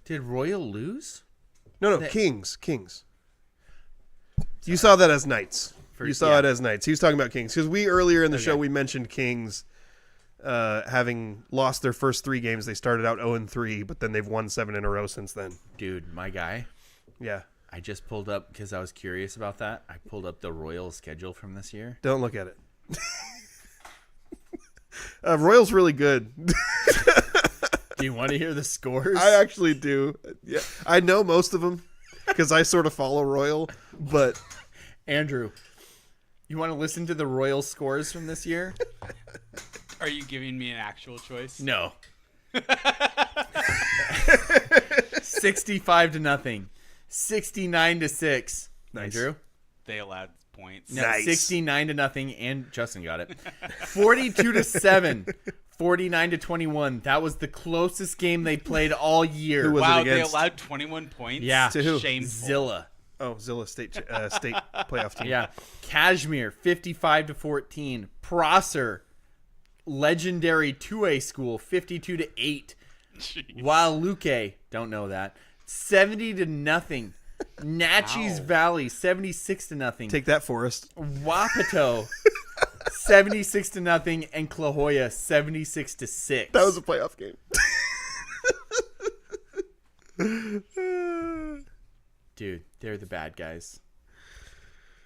did Royal lose? No, Kings. You saw that as Knights. You saw it as Knights. He was talking about Kings because we earlier in the show we mentioned Kings having lost their first 3 games. They started out 0-3, but then they've won 7 in a row since then. Dude, my guy. Yeah. I just pulled up, because I was curious about that, I pulled up the Royal schedule from this year. Don't look at it. Royal's really good. Do you want to hear the scores? I actually do. Yeah, I know most of them because I sort of follow Royal, but Andrew, you want to listen to the Royal scores from this year? Are you giving me an actual choice? No. 65-0. 69-6. Nice. Andrew? They allowed points. No, Nice. 69-0, and Justin got it. 42-7. 49-21. That was the closest game they played all year. Who was Wow, it they against? allowed 21 points? Yeah. To who? Shameful. Zilla. Oh, Zilla State playoff team. Yeah. Kashmir, 55-14. Prosser, legendary 2A school, 52-8. Waluke, don't know that, 70-0. Natchez Valley, 76-0. Take that, Forrest. Wapato, 76-0, and La Jolla, 76-6. That was a playoff game. Dude, they're the bad guys.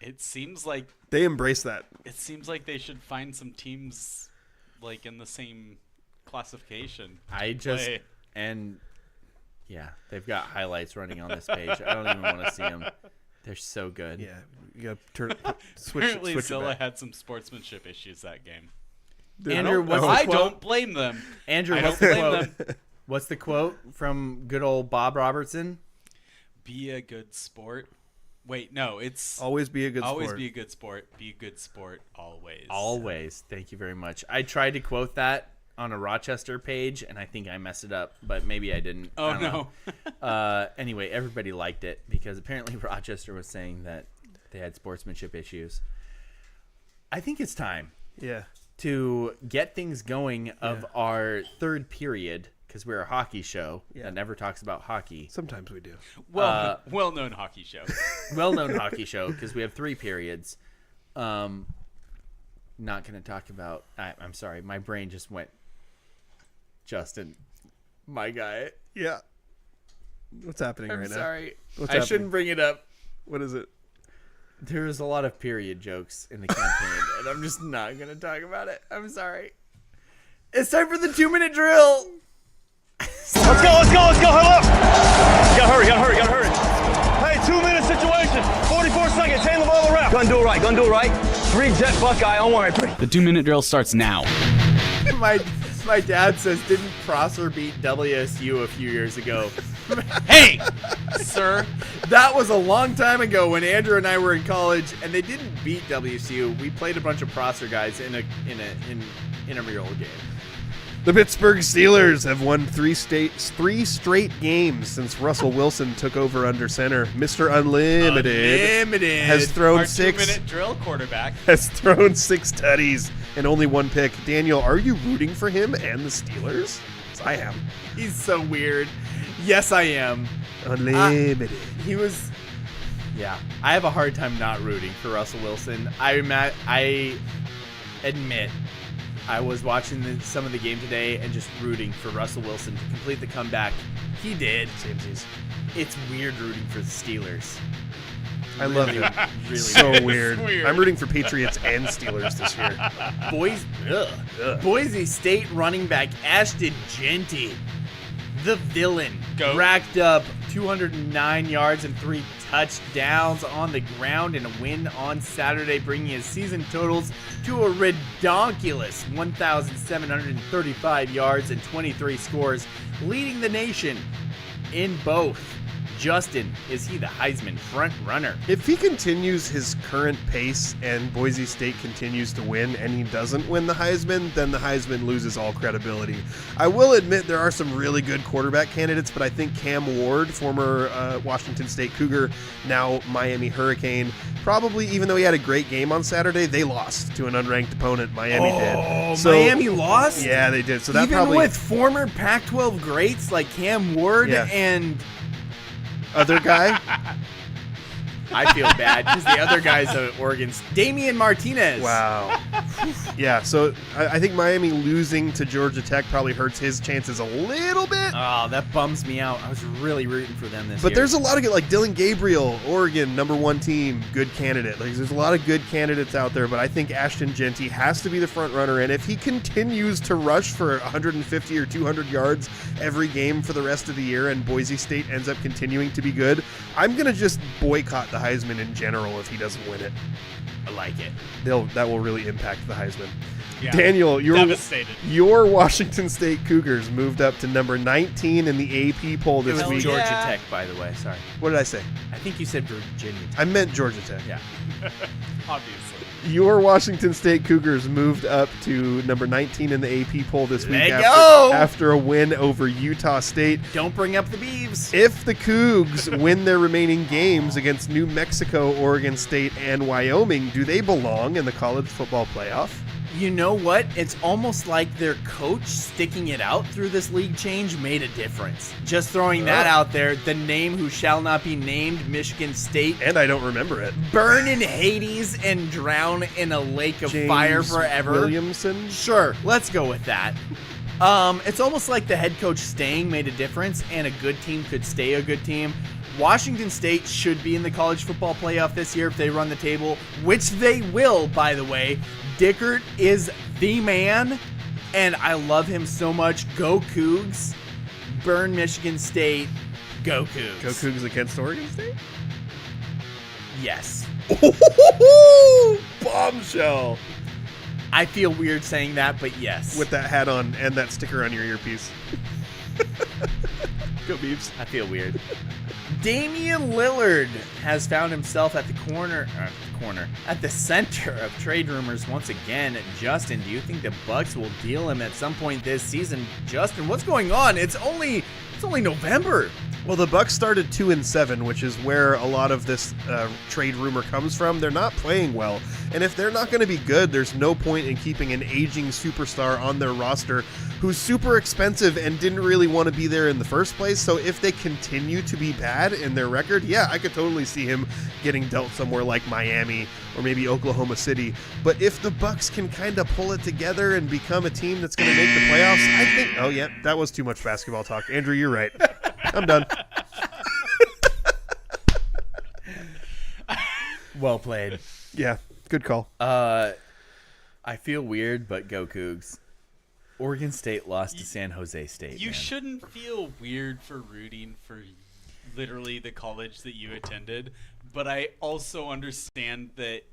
It seems like They embrace that. they should find some teams like in the same classification. I just Play. and Yeah, they've got highlights running on this page. I don't even want to see them. They're so good. Yeah, you gotta switch Apparently, it Zilla back. had some sportsmanship issues that game. Andrew, what's the I quote? don't blame them. Andrew, I what's don't the blame quote? them. What's the quote from good old Bob Robertson? Be a good sport. Wait, no, it's Always be a good always sport. be a good sport. Be a good sport always. Always. Thank you very much. I tried to quote that on a Rochester page, and I think I messed it up, but maybe I didn't. Oh, I don't know. Anyway, everybody liked it because apparently Rochester was saying that they had sportsmanship issues. I think it's time Yeah. to get things going of our third period, because we're a hockey show that never talks about hockey. Sometimes we do. Well-known hockey show. Well-known hockey show, because we have 3 periods. Not going to talk about... I'm sorry, my brain just went... Justin, my guy. Yeah. What's happening I'm right sorry. What's I happening? shouldn't bring it up. now? What is it? There's a lot of period jokes in the campaign, and I'm just not going to talk about it. I'm sorry. It's time for the 2-minute drill. Let's go, huddle up! Gotta hurry. Hey, 2-minute situation, 44 seconds, hand the ball around. Gonna do it right. 3 jet Buckeye on 1, 3. The 2-minute drill starts now. My dad says, didn't Prosser beat WSU a few years ago? Hey, sir. That was a long time ago when Andrew and I were in college, and they didn't beat WSU. We played a bunch of Prosser guys in a intramural game. The Pittsburgh Steelers have won 3 straight games since Russell Wilson took over under center. Mr. Unlimited has thrown Our 6 2-minute drill quarterback. has thrown 6 tutties and only 1 pick. Daniel, are you rooting for him and the Steelers? 'Cause I am. He's so weird. Yes, I am. Unlimited. He was. Yeah, I have a hard time not rooting for Russell Wilson. I admit I was watching some of the game today and just rooting for Russell Wilson to complete the comeback. He did. Samesies. It's weird rooting for the Steelers. I love him. Really So weird. weird. I'm rooting for Patriots and Steelers this year. Boise State running back Ashton Genty, the villain, Go. racked up 209 yards and 3 touchdowns on the ground in a win on Saturday, bringing his season totals to a redonkulous 1,735 yards and 23 scores, leading the nation in both. Justin, is he the Heisman front runner? If he continues his current pace and Boise State continues to win and he doesn't win the Heisman, then the Heisman loses all credibility. I will admit there are some really good quarterback candidates, but I think Cam Ward, former Washington State Cougar, now Miami Hurricane, probably, even though he had a great game on Saturday, they lost to an unranked opponent. Miami did. So, Miami lost? Yeah, they did. So that Even probably with former Pac-12 greats like Cam Ward Yeah. and... other guy. I feel bad because the other guy's at Oregon's Damian Martinez. Wow. Yeah, so I think Miami losing to Georgia Tech probably hurts his chances a little bit. Oh, that bums me out. I was really rooting for them this year. But there's a lot of good, like Dylan Gabriel, Oregon, #1 team, good candidate. Like there's a lot of good candidates out there, but I think Ashton Genty has to be the front runner. And if he continues to rush for 150 or 200 yards every game for the rest of the year, and Boise State ends up continuing to be good, I'm gonna just boycott the Heisman in general if he doesn't win it. I like it. That will really impact the Heisman. Yeah. Daniel, Devastated. your Washington State Cougars moved up to number 19 in the AP poll It this was week. Georgia yeah. Tech, by the way. Sorry. What did I say? I think you said Virginia Tech. I meant Georgia Tech. Yeah. Obviously. Your Washington State Cougars moved up to number 19 in the AP poll this week Let go! after a win over Utah State. Don't bring up the Beavs. If the Cougs win their remaining games against New Mexico, Oregon State, and Wyoming, do they belong in the college football playoff? You know what? It's almost like their coach sticking it out through this league change made a difference. Just throwing that out there. The name who shall not be named, Michigan State, And I don't remember it. burn in Hades and drown in a lake of James fire forever. Williamson? Sure, let's go with that. It's almost like the head coach staying made a difference, and a good team could stay a good team. Washington State should be in the college football playoff this year if they run the table, which they will, by the way. Dickert is the man, and I love him so much. Go Cougs. burn Michigan State. Go Cougs. Go Cougs against Oregon State? Yes. Bombshell. I feel weird saying that, but yes. With that hat on and that sticker on your earpiece. Go Beavs. I feel weird. Damian Lillard has found himself at the at the center of trade rumors once again. Justin, do you think the Bucks will deal him at some point this season? Justin, what's going on? It's only November. Well, the Bucks started 2-7, which is where a lot of this trade rumor comes from. They're not playing well, and if they're not going to be good, there's no point in keeping an aging superstar on their roster who's super expensive and didn't really want to be there in the first place. So if they continue to be bad in their record, yeah, I could totally see him getting dealt somewhere like Miami or maybe Oklahoma City. But if the Bucks can kind of pull it together and become a team that's going to make the playoffs, I think... Oh, yeah, that was too much basketball talk. Andrew, you're right. I'm done. Well played. Yeah, good call. I feel weird, but go Cougs. Oregon State lost to San Jose State. You man. shouldn't feel weird for rooting for literally the college that you attended, but I also understand that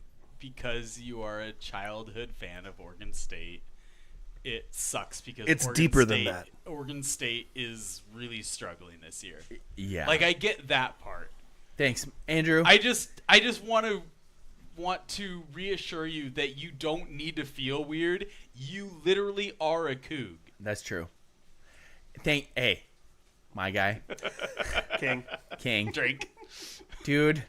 because you are a childhood fan of Oregon State, it sucks because It's Oregon deeper than State, that. Oregon State is really struggling this year. Yeah. Like, I get that part. Thanks, Andrew. I just want to reassure you that you don't need to feel weird. You literally are a Coug. That's true. Hey, my guy. King. Drink. Dude,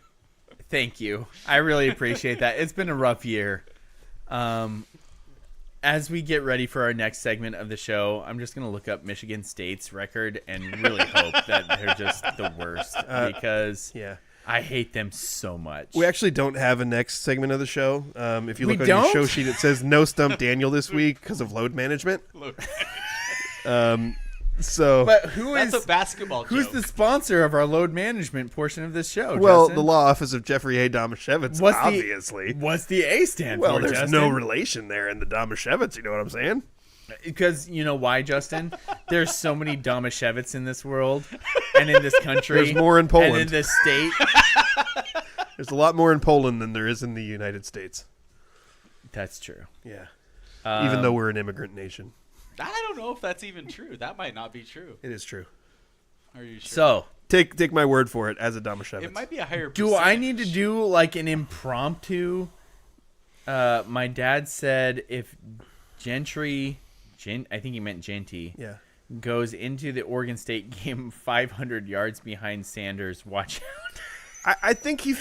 thank you. I really appreciate that. It's been a rough year. As we get ready for our next segment of the show, I'm just going to look up Michigan State's record and really hope that they're just the worst because Yeah. I hate them so much. We actually don't have a next segment of the show. If you We look on your don't? show sheet, it says no Stump Daniel this week because of load management. So, But who is That's a basketball who's joke. the sponsor of our load management portion of this show? well, Justin? the law office of Jeffrey A. Domashevitz, What's the- obviously. What's the A stand Well, for, there's Justin? no relation there in the Domashevitz, you know what I'm saying? Because you know why, Justin? There's so many Domashevitz in this world and in this country. There's more in Poland. And in this state. There's a lot more in Poland than there is in the United States. That's true. Yeah. Even though we're an immigrant nation. I don't know if that's even true. That might not be true. It is true. Are you sure? So, Take my word for it as a Domashevitz. It might be a higher do I percentage. need to do like an impromptu? My dad said if I think he meant Genty, Yeah. goes into the Oregon State game 500 yards behind Sanders, watch out. I think he...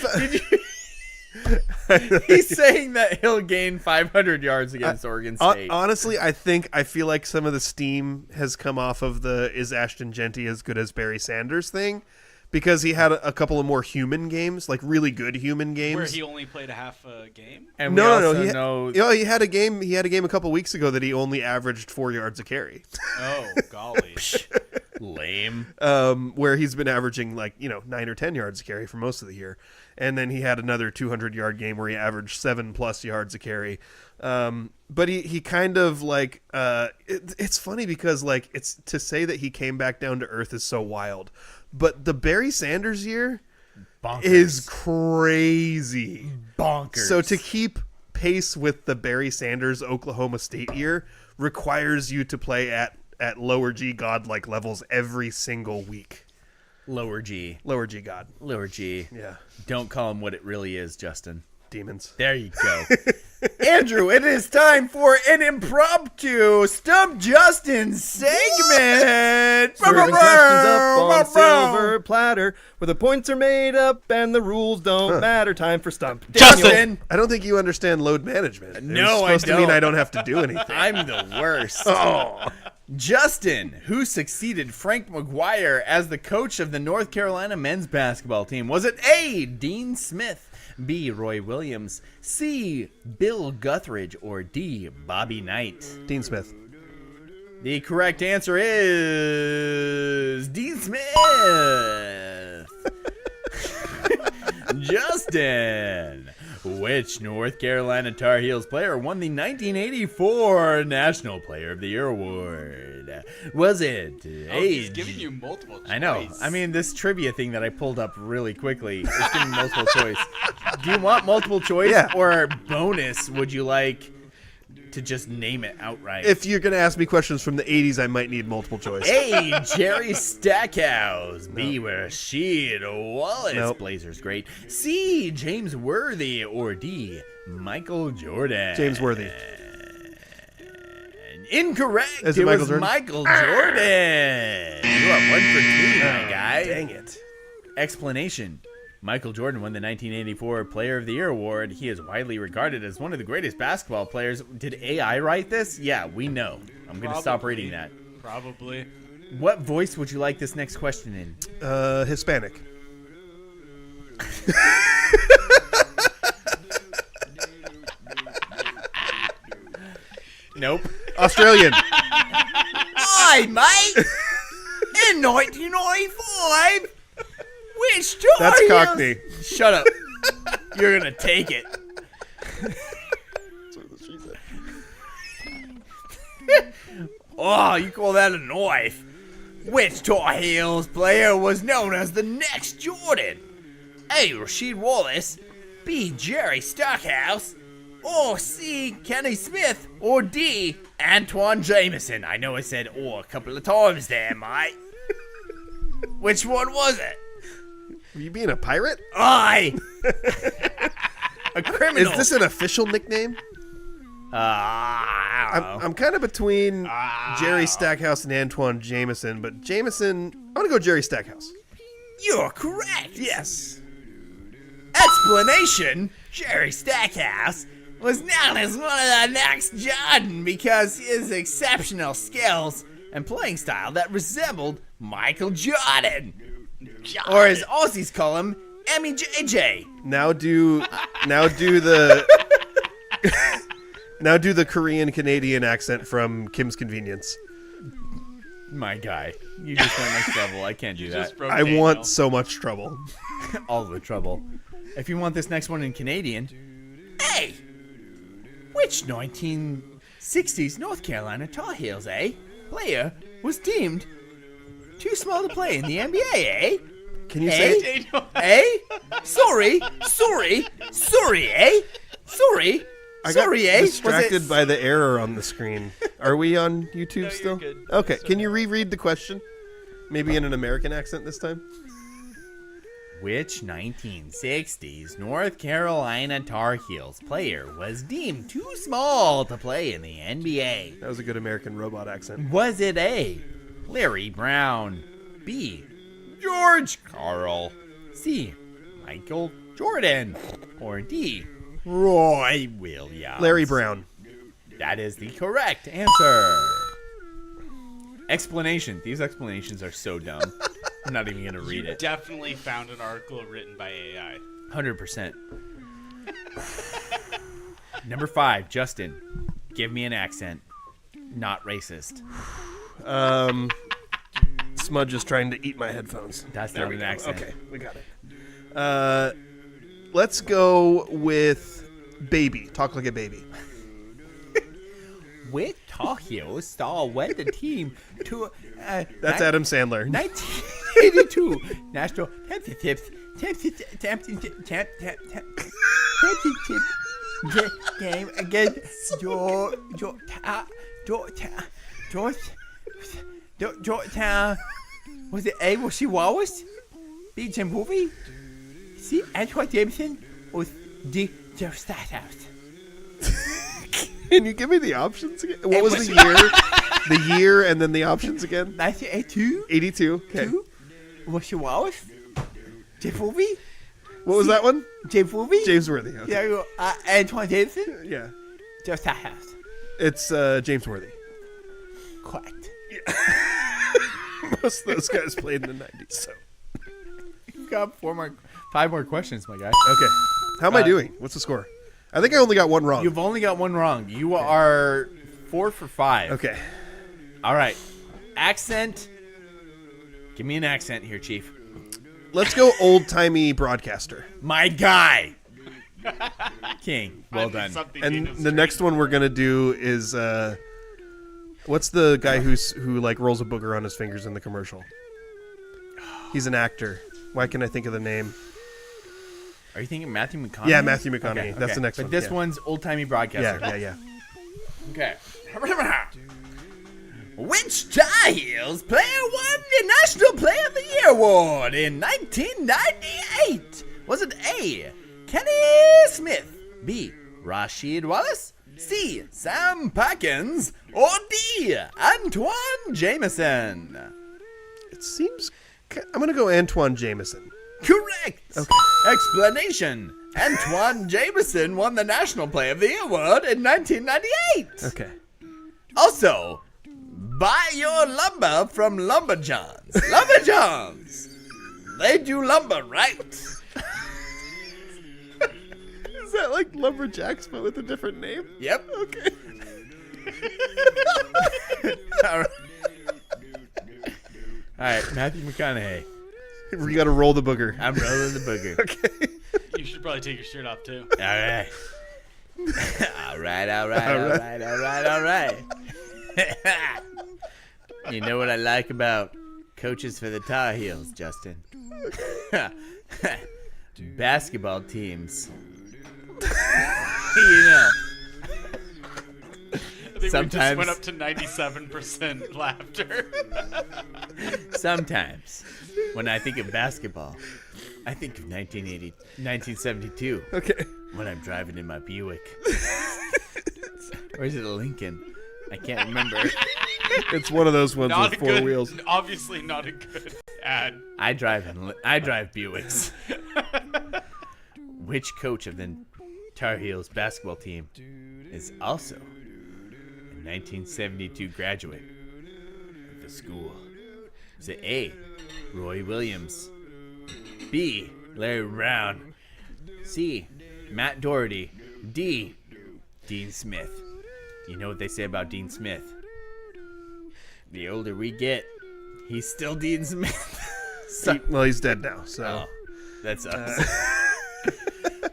He's saying that he'll gain 500 yards against Oregon State. Honestly, I feel like some of the steam has come off of the is Ashton Genty as good as Barry Sanders thing, because he had a couple of more human games, like really good human games. Where he only played a half a game? And no, we also he, know he had a game. He had a game a couple weeks ago that he only averaged 4 yards a carry, Oh, golly. lame. where he's been averaging 9 or 10 yards a carry for most of the year. And then he had another 200-yard game where he averaged 7+ yards a carry. But he kind of it's funny because it's to say that he came back down to earth is so wild. But the Barry Sanders year Bonkers. is crazy. Bonkers. So to keep pace with the Barry Sanders Oklahoma State year requires you to play at lower G godlike levels every single week. Lower G. Lower G god. Lower G. Yeah. Don't call him what it really is, Justin. Demons. There you go. Andrew, it is time for an impromptu Stump Justin segment. Serving questions up on silver platter, where the points are made up and the rules don't matter. Time for Stump. Justin. I don't think you understand load management. No, it's supposed I to mean don't. I don't have to do anything. I'm the worst. Oh. Justin, who succeeded Frank McGuire as the coach of the North Carolina men's basketball team? Was it A, Dean Smith, B, Roy Williams, C, Bill Guthridge, or D, Bobby Knight? Dean Smith. The correct answer is Dean Smith. Justin, Which North Carolina Tar Heels player won the 1984 National Player of the Year award? Was it He's giving you multiple choice. I know. I mean, this trivia thing that I pulled up really quickly is giving multiple choice. Do you want multiple choice or bonus? Would you like to just name it outright? If you're going to ask me questions from the 80s, I might need multiple choice. A. Jerry Stackhouse. B. Rashid Wallace. Nope. Blazers great. C. James Worthy. Or D. Michael Jordan. James Worthy. Incorrect. Is it Michael was Jordan? Michael Jordan. You are 1 for 2, my guy. Dang it. Explanation. Michael Jordan won the 1984 Player of the Year award. He is widely regarded as one of the greatest basketball players. Did AI write this? Yeah, we know. I'm going to stop reading that. Probably. What voice would you like this next question in? Hispanic. Nope. Australian. Hi, mate. In 1995, which Tar That's Heels- Cockney. Shut up. You're going to take it. Oh, you call that a knife? Which Tar Heels player was known as the next Jordan? A. Rashid Wallace, B. Jerry Stackhouse, or C. Kenny Smith, or D. Antoine Jameson. I know I said "or" a couple of times there, mate. Which one was it? Are you being a pirate? I. A criminal. Is this an official nickname? I'm kind of between Jerry Stackhouse and Antoine Jameson, but Jameson, I'm going to go Jerry Stackhouse. You're correct. Yes. Explanation: Jerry Stackhouse was known as one of the next Jordan because his exceptional skills and playing style that resembled Michael Jordan. Or as Aussies call him, MEJJ. Now do the Korean Canadian accent from Kim's Convenience. My guy, you just went next level. I can't do that. Just broke I Daniel. want so much trouble. All the trouble. If you want this next one in Canadian, hey, which 1960s North Carolina Tar Heels, player was deemed too small to play in the NBA, Can you say it? Sorry, I got sorry, distracted by the error on the screen. Are we on YouTube still? good. Okay, can you reread the question? Maybe in an American accent this time? Which 1960s North Carolina Tar Heels player was deemed too small to play in the NBA? That was a good American robot accent. Was it A. Larry Brown, B. George Carl, C. Michael Jordan, or D. Roy Williams? Larry Brown. That is the correct answer. Explanation. These explanations are so dumb. I'm not even going to read it. Definitely found an article written by AI. 100%. Number 5, Justin. Give me an accent. Not racist. Smudge is trying to eat my headphones. That's not an accent. Okay, we got it. Let's go with baby. Talk like a baby. With Tar Heels star led the team to That's Adam Sandler. 1982 National Championship game against Georgetown. Was it A. Rashid Wallace, B. Jim Movie, C. Antoine Jameson, or D. Jeff Stackhouse? Can you give me the options again? What was the year? The year and then the options again? 1982. 82. Okay. Rashid Wallace, Jim Movie, What was that one? Jim Movie, James Worthy. Okay. yeah, Antoine Jameson, Yeah. Jeff Stackhouse. It's James Worthy. Correct. Most of those guys played in the 90s. So. You've got 5 more questions, my guy. Okay. How am I doing? What's the score? I think I only got one wrong. You've only got one wrong. You are 4 for 5. Okay. All right. Accent. Give me an accent here, Chief. Let's go old-timey broadcaster. My guy. King. Well done. Something And Daniel's the next one we're gonna do is what's the guy who like rolls a booger on his fingers in the commercial? He's an actor. Why can't I think of the name? Are you thinking Matthew McConaughey? Yeah, Matthew McConaughey. That's the next but one. But this yeah. one's old-timey broadcaster. Yeah. Okay. Which Tar Heels player won the National Player of the Year award in 1998? Was it A, Kenny Smith, B, Rasheed Wallace, C, Sam Packins, or D, Antoine Jameson? It seems. I'm gonna go Antoine Jameson. Correct. Okay. Explanation. Antoine Jameson won the National Player of the Year award in 1998. Okay. Also, buy your lumber from Lumberjohns. Lumberjohns! They do lumber right. Is that like Lumberjacks but with a different name? Yep. Okay. All right, Matthew McConaughey. We gotta roll the booger. I'm rolling the booger. Okay. You should probably take your shirt off too. All right. All right. You know what I like about coaches for the Tar Heels, Justin? Basketball teams. You know. I think Sometimes- we just went up to 97% laughter. Sometimes, when I think of basketball, I think of 1972. Okay. When I'm driving in my Buick. Or is it a Lincoln? I can't remember. It's one of those ones Not with a four good, wheels. obviously not a good ad. I drive Buicks. Which coach of the Tar Heels basketball team is also a 1972 graduate of the school? Is it A, Roy Williams, B, Larry Brown, C, Matt Doherty, D, Dean Smith? You know what they say about Dean Smith? The older we get, he's still Dean Smith. Well, he's dead now, so. Oh, that sucks.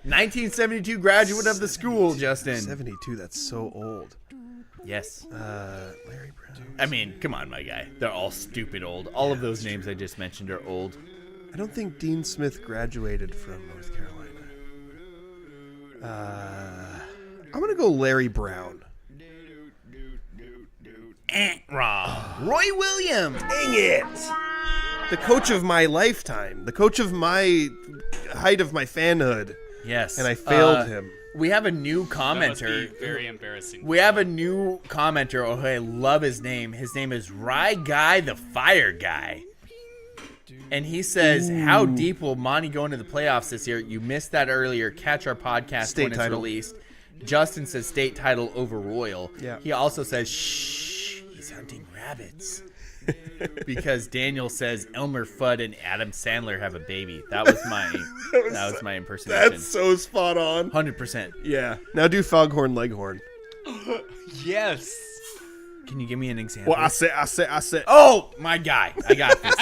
1972 graduate of the school, Justin. 72, that's so old. Yes. Larry Brown. I mean, come on, my guy. They're all stupid old. All of those names I just mentioned are old. I don't think Dean Smith graduated from North Carolina. I'm going to go Larry Brown. Wrong. Roy Williams. Dang it! The coach of my lifetime. The coach of my height of my fanhood. Yes. And I failed him. We have a new That must be commenter. very embarrassing. We have a new commenter. Oh, I love his name. His name is Rye Guy the Fire Guy. And he says, how deep will Monty go into the playoffs this year? You missed that earlier. Catch our podcast State when it's title. released. Justin says state title over Royal. Yeah. He also says, shh, he's hunting rabbits. Because Daniel says Elmer Fudd and Adam Sandler have a baby. That was my impersonation. That's so spot on. 100%. Yeah. Now do Foghorn Leghorn. Yes. Can you give me an example? Well, I said. Oh, my guy. I got this.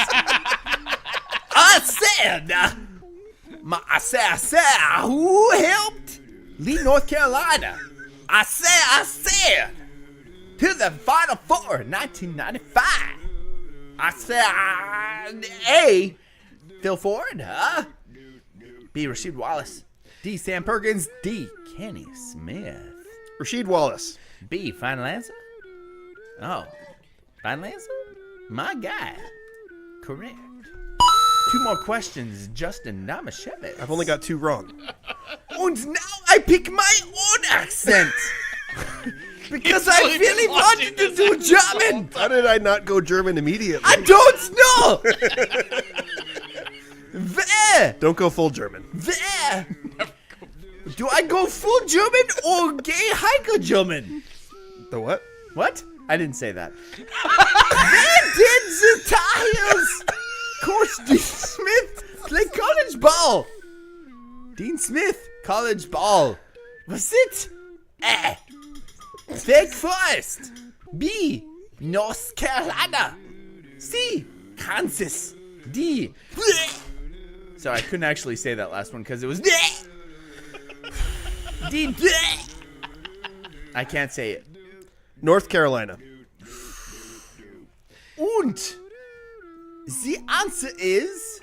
I said, who helped lead North Carolina? I said, to the Final Four in 1995. I said, A, Phil Ford, B, Rasheed Wallace, D, Sam Perkins, D, Kenny Smith, Rasheed Wallace. B, final answer? Oh, final answer? My guy. Correct. 2 more questions, Justin Damashevitz. I've only got 2 wrong. And now I pick my own accent. Because I really really been wanted to watching do German. How did I not go German immediately? I don't know. Where? Don't go full German. Where? Do I go full German or gay hiker German? The what? What? I didn't say that. Where did the Tar Heels coach Dean Smith play college ball? Dean Smith, college ball. Was it A, Wake Forest, B, North Carolina, C, Kansas, D. So I couldn't actually say that last one because it was I can't say it. North Carolina. Und the answer is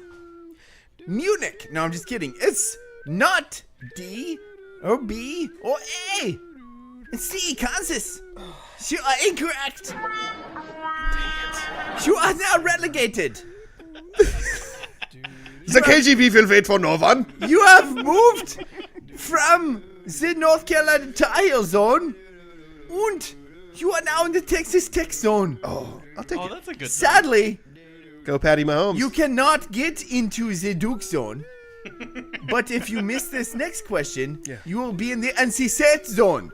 Munich. No, I'm just kidding. It's not D or B or A. It's C, Kansas. You are incorrect. You are now relegated. The KGB will wait for no one. You have moved from the North Carolina Tar zone, and you are now in the Texas Tech zone. Oh, I'll take Oh, it. that's a good. Sadly, Go Patty Mahomes. you cannot get into the Duke zone. But if you miss this next question, you will be in the NC State zone.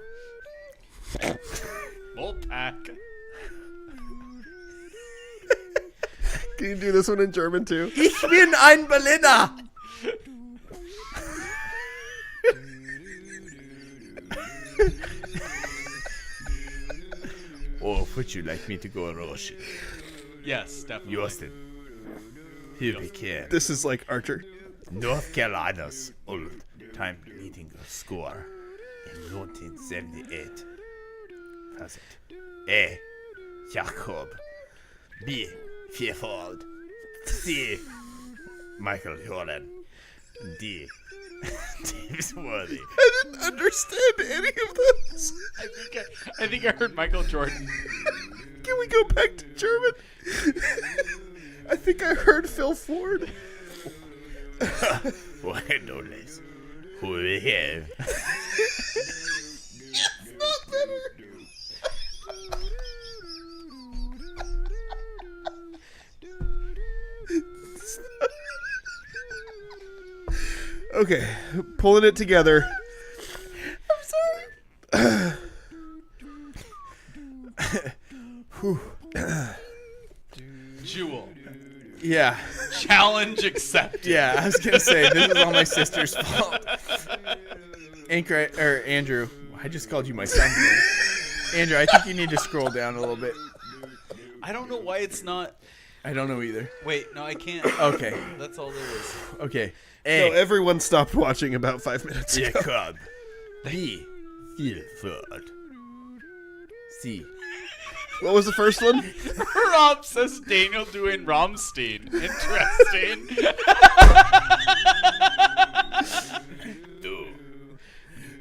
Wolfpack. Can you do this one in German too? Ich bin ein Berliner. Oh, would you like me to go Russian? Yes, definitely. Justin, here we can. This is like Archer. North Carolina's all-time leading scorer in 1978. How's it? A. Jacob. B. Vierfold. C. Michael Jordan. D. James Worthy. I didn't understand any of this. I think I heard Michael Jordan. Can we go back to German? I think I heard Phil Ford. Bueno, les. Who we have? Not better. Okay, pulling it together. I'm sorry. Jewel. Yeah. Challenge accepted. Yeah, I was gonna say this is all my sister's fault. Andrew, I just called you my son. Andrew, I think you need to scroll down a little bit. I don't know why it's not. I don't know either. Wait, no, I can't. Okay. That's all there is. Okay. So A. everyone stopped watching about 5 minutes ago. Jacob. B. Vierfold. C. What was the first one? Rob says Daniel doing Rammstein. Interesting.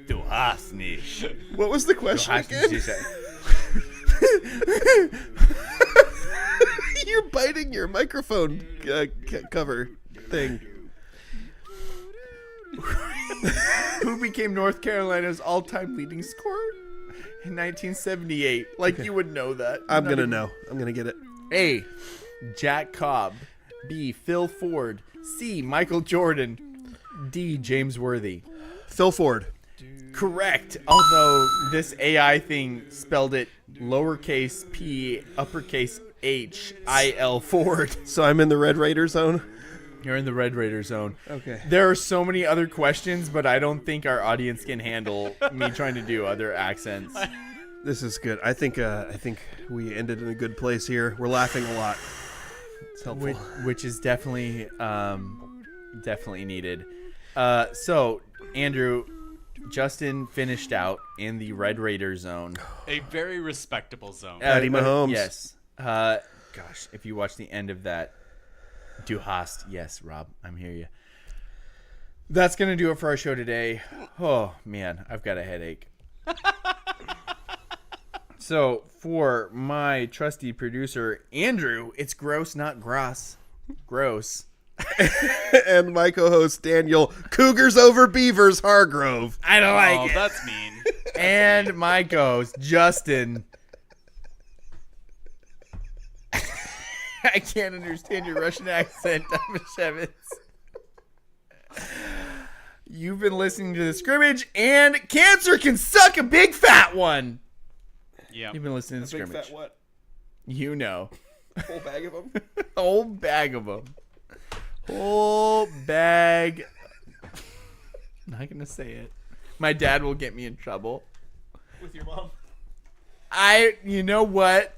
Du hast nicht. What was the question again? You're biting your microphone cover thing. Who became North Carolina's all-time leading scorer in 1978? Like you would know that. I'm gonna know. I'm gonna get it. A. Jack Cobb. B. Phil Ford. C. Michael Jordan. D. James Worthy. Phil Ford. Correct. Although this AI thing spelled it lowercase p, uppercase H, I-L Ford. So I'm in the Red Raider zone. You're in the Red Raider zone. Okay. There are so many other questions, but I don't think our audience can handle me trying to do other accents. This is good. I think we ended in a good place here. We're laughing a lot. It's helpful. Which is definitely needed. So, Andrew, Justin finished out in the Red Raider zone. A very respectable zone. Patty Mahomes. Yes. Gosh, if you watch the end of that, Du hast. Yes, Rob, I'm hear you. That's going to do it for our show today. Oh, man, I've got a headache. So, for my trusty producer, Andrew, it's gross, not gross. Gross. And my co-host, Daniel, Cougars over Beavers Hargrove. I don't like it. That's mean. And my co-host, Justin. I can't understand your Russian accent, Domashevitz. You've been listening to the Scrimmage, and cancer can suck a big fat one. Yeah. You've been listening to the Big Scrimmage. fat what? You know. Whole bag of them? Whole bag of them. Whole bag. Not going to say it. My dad will get me in trouble. With your mom. You know what?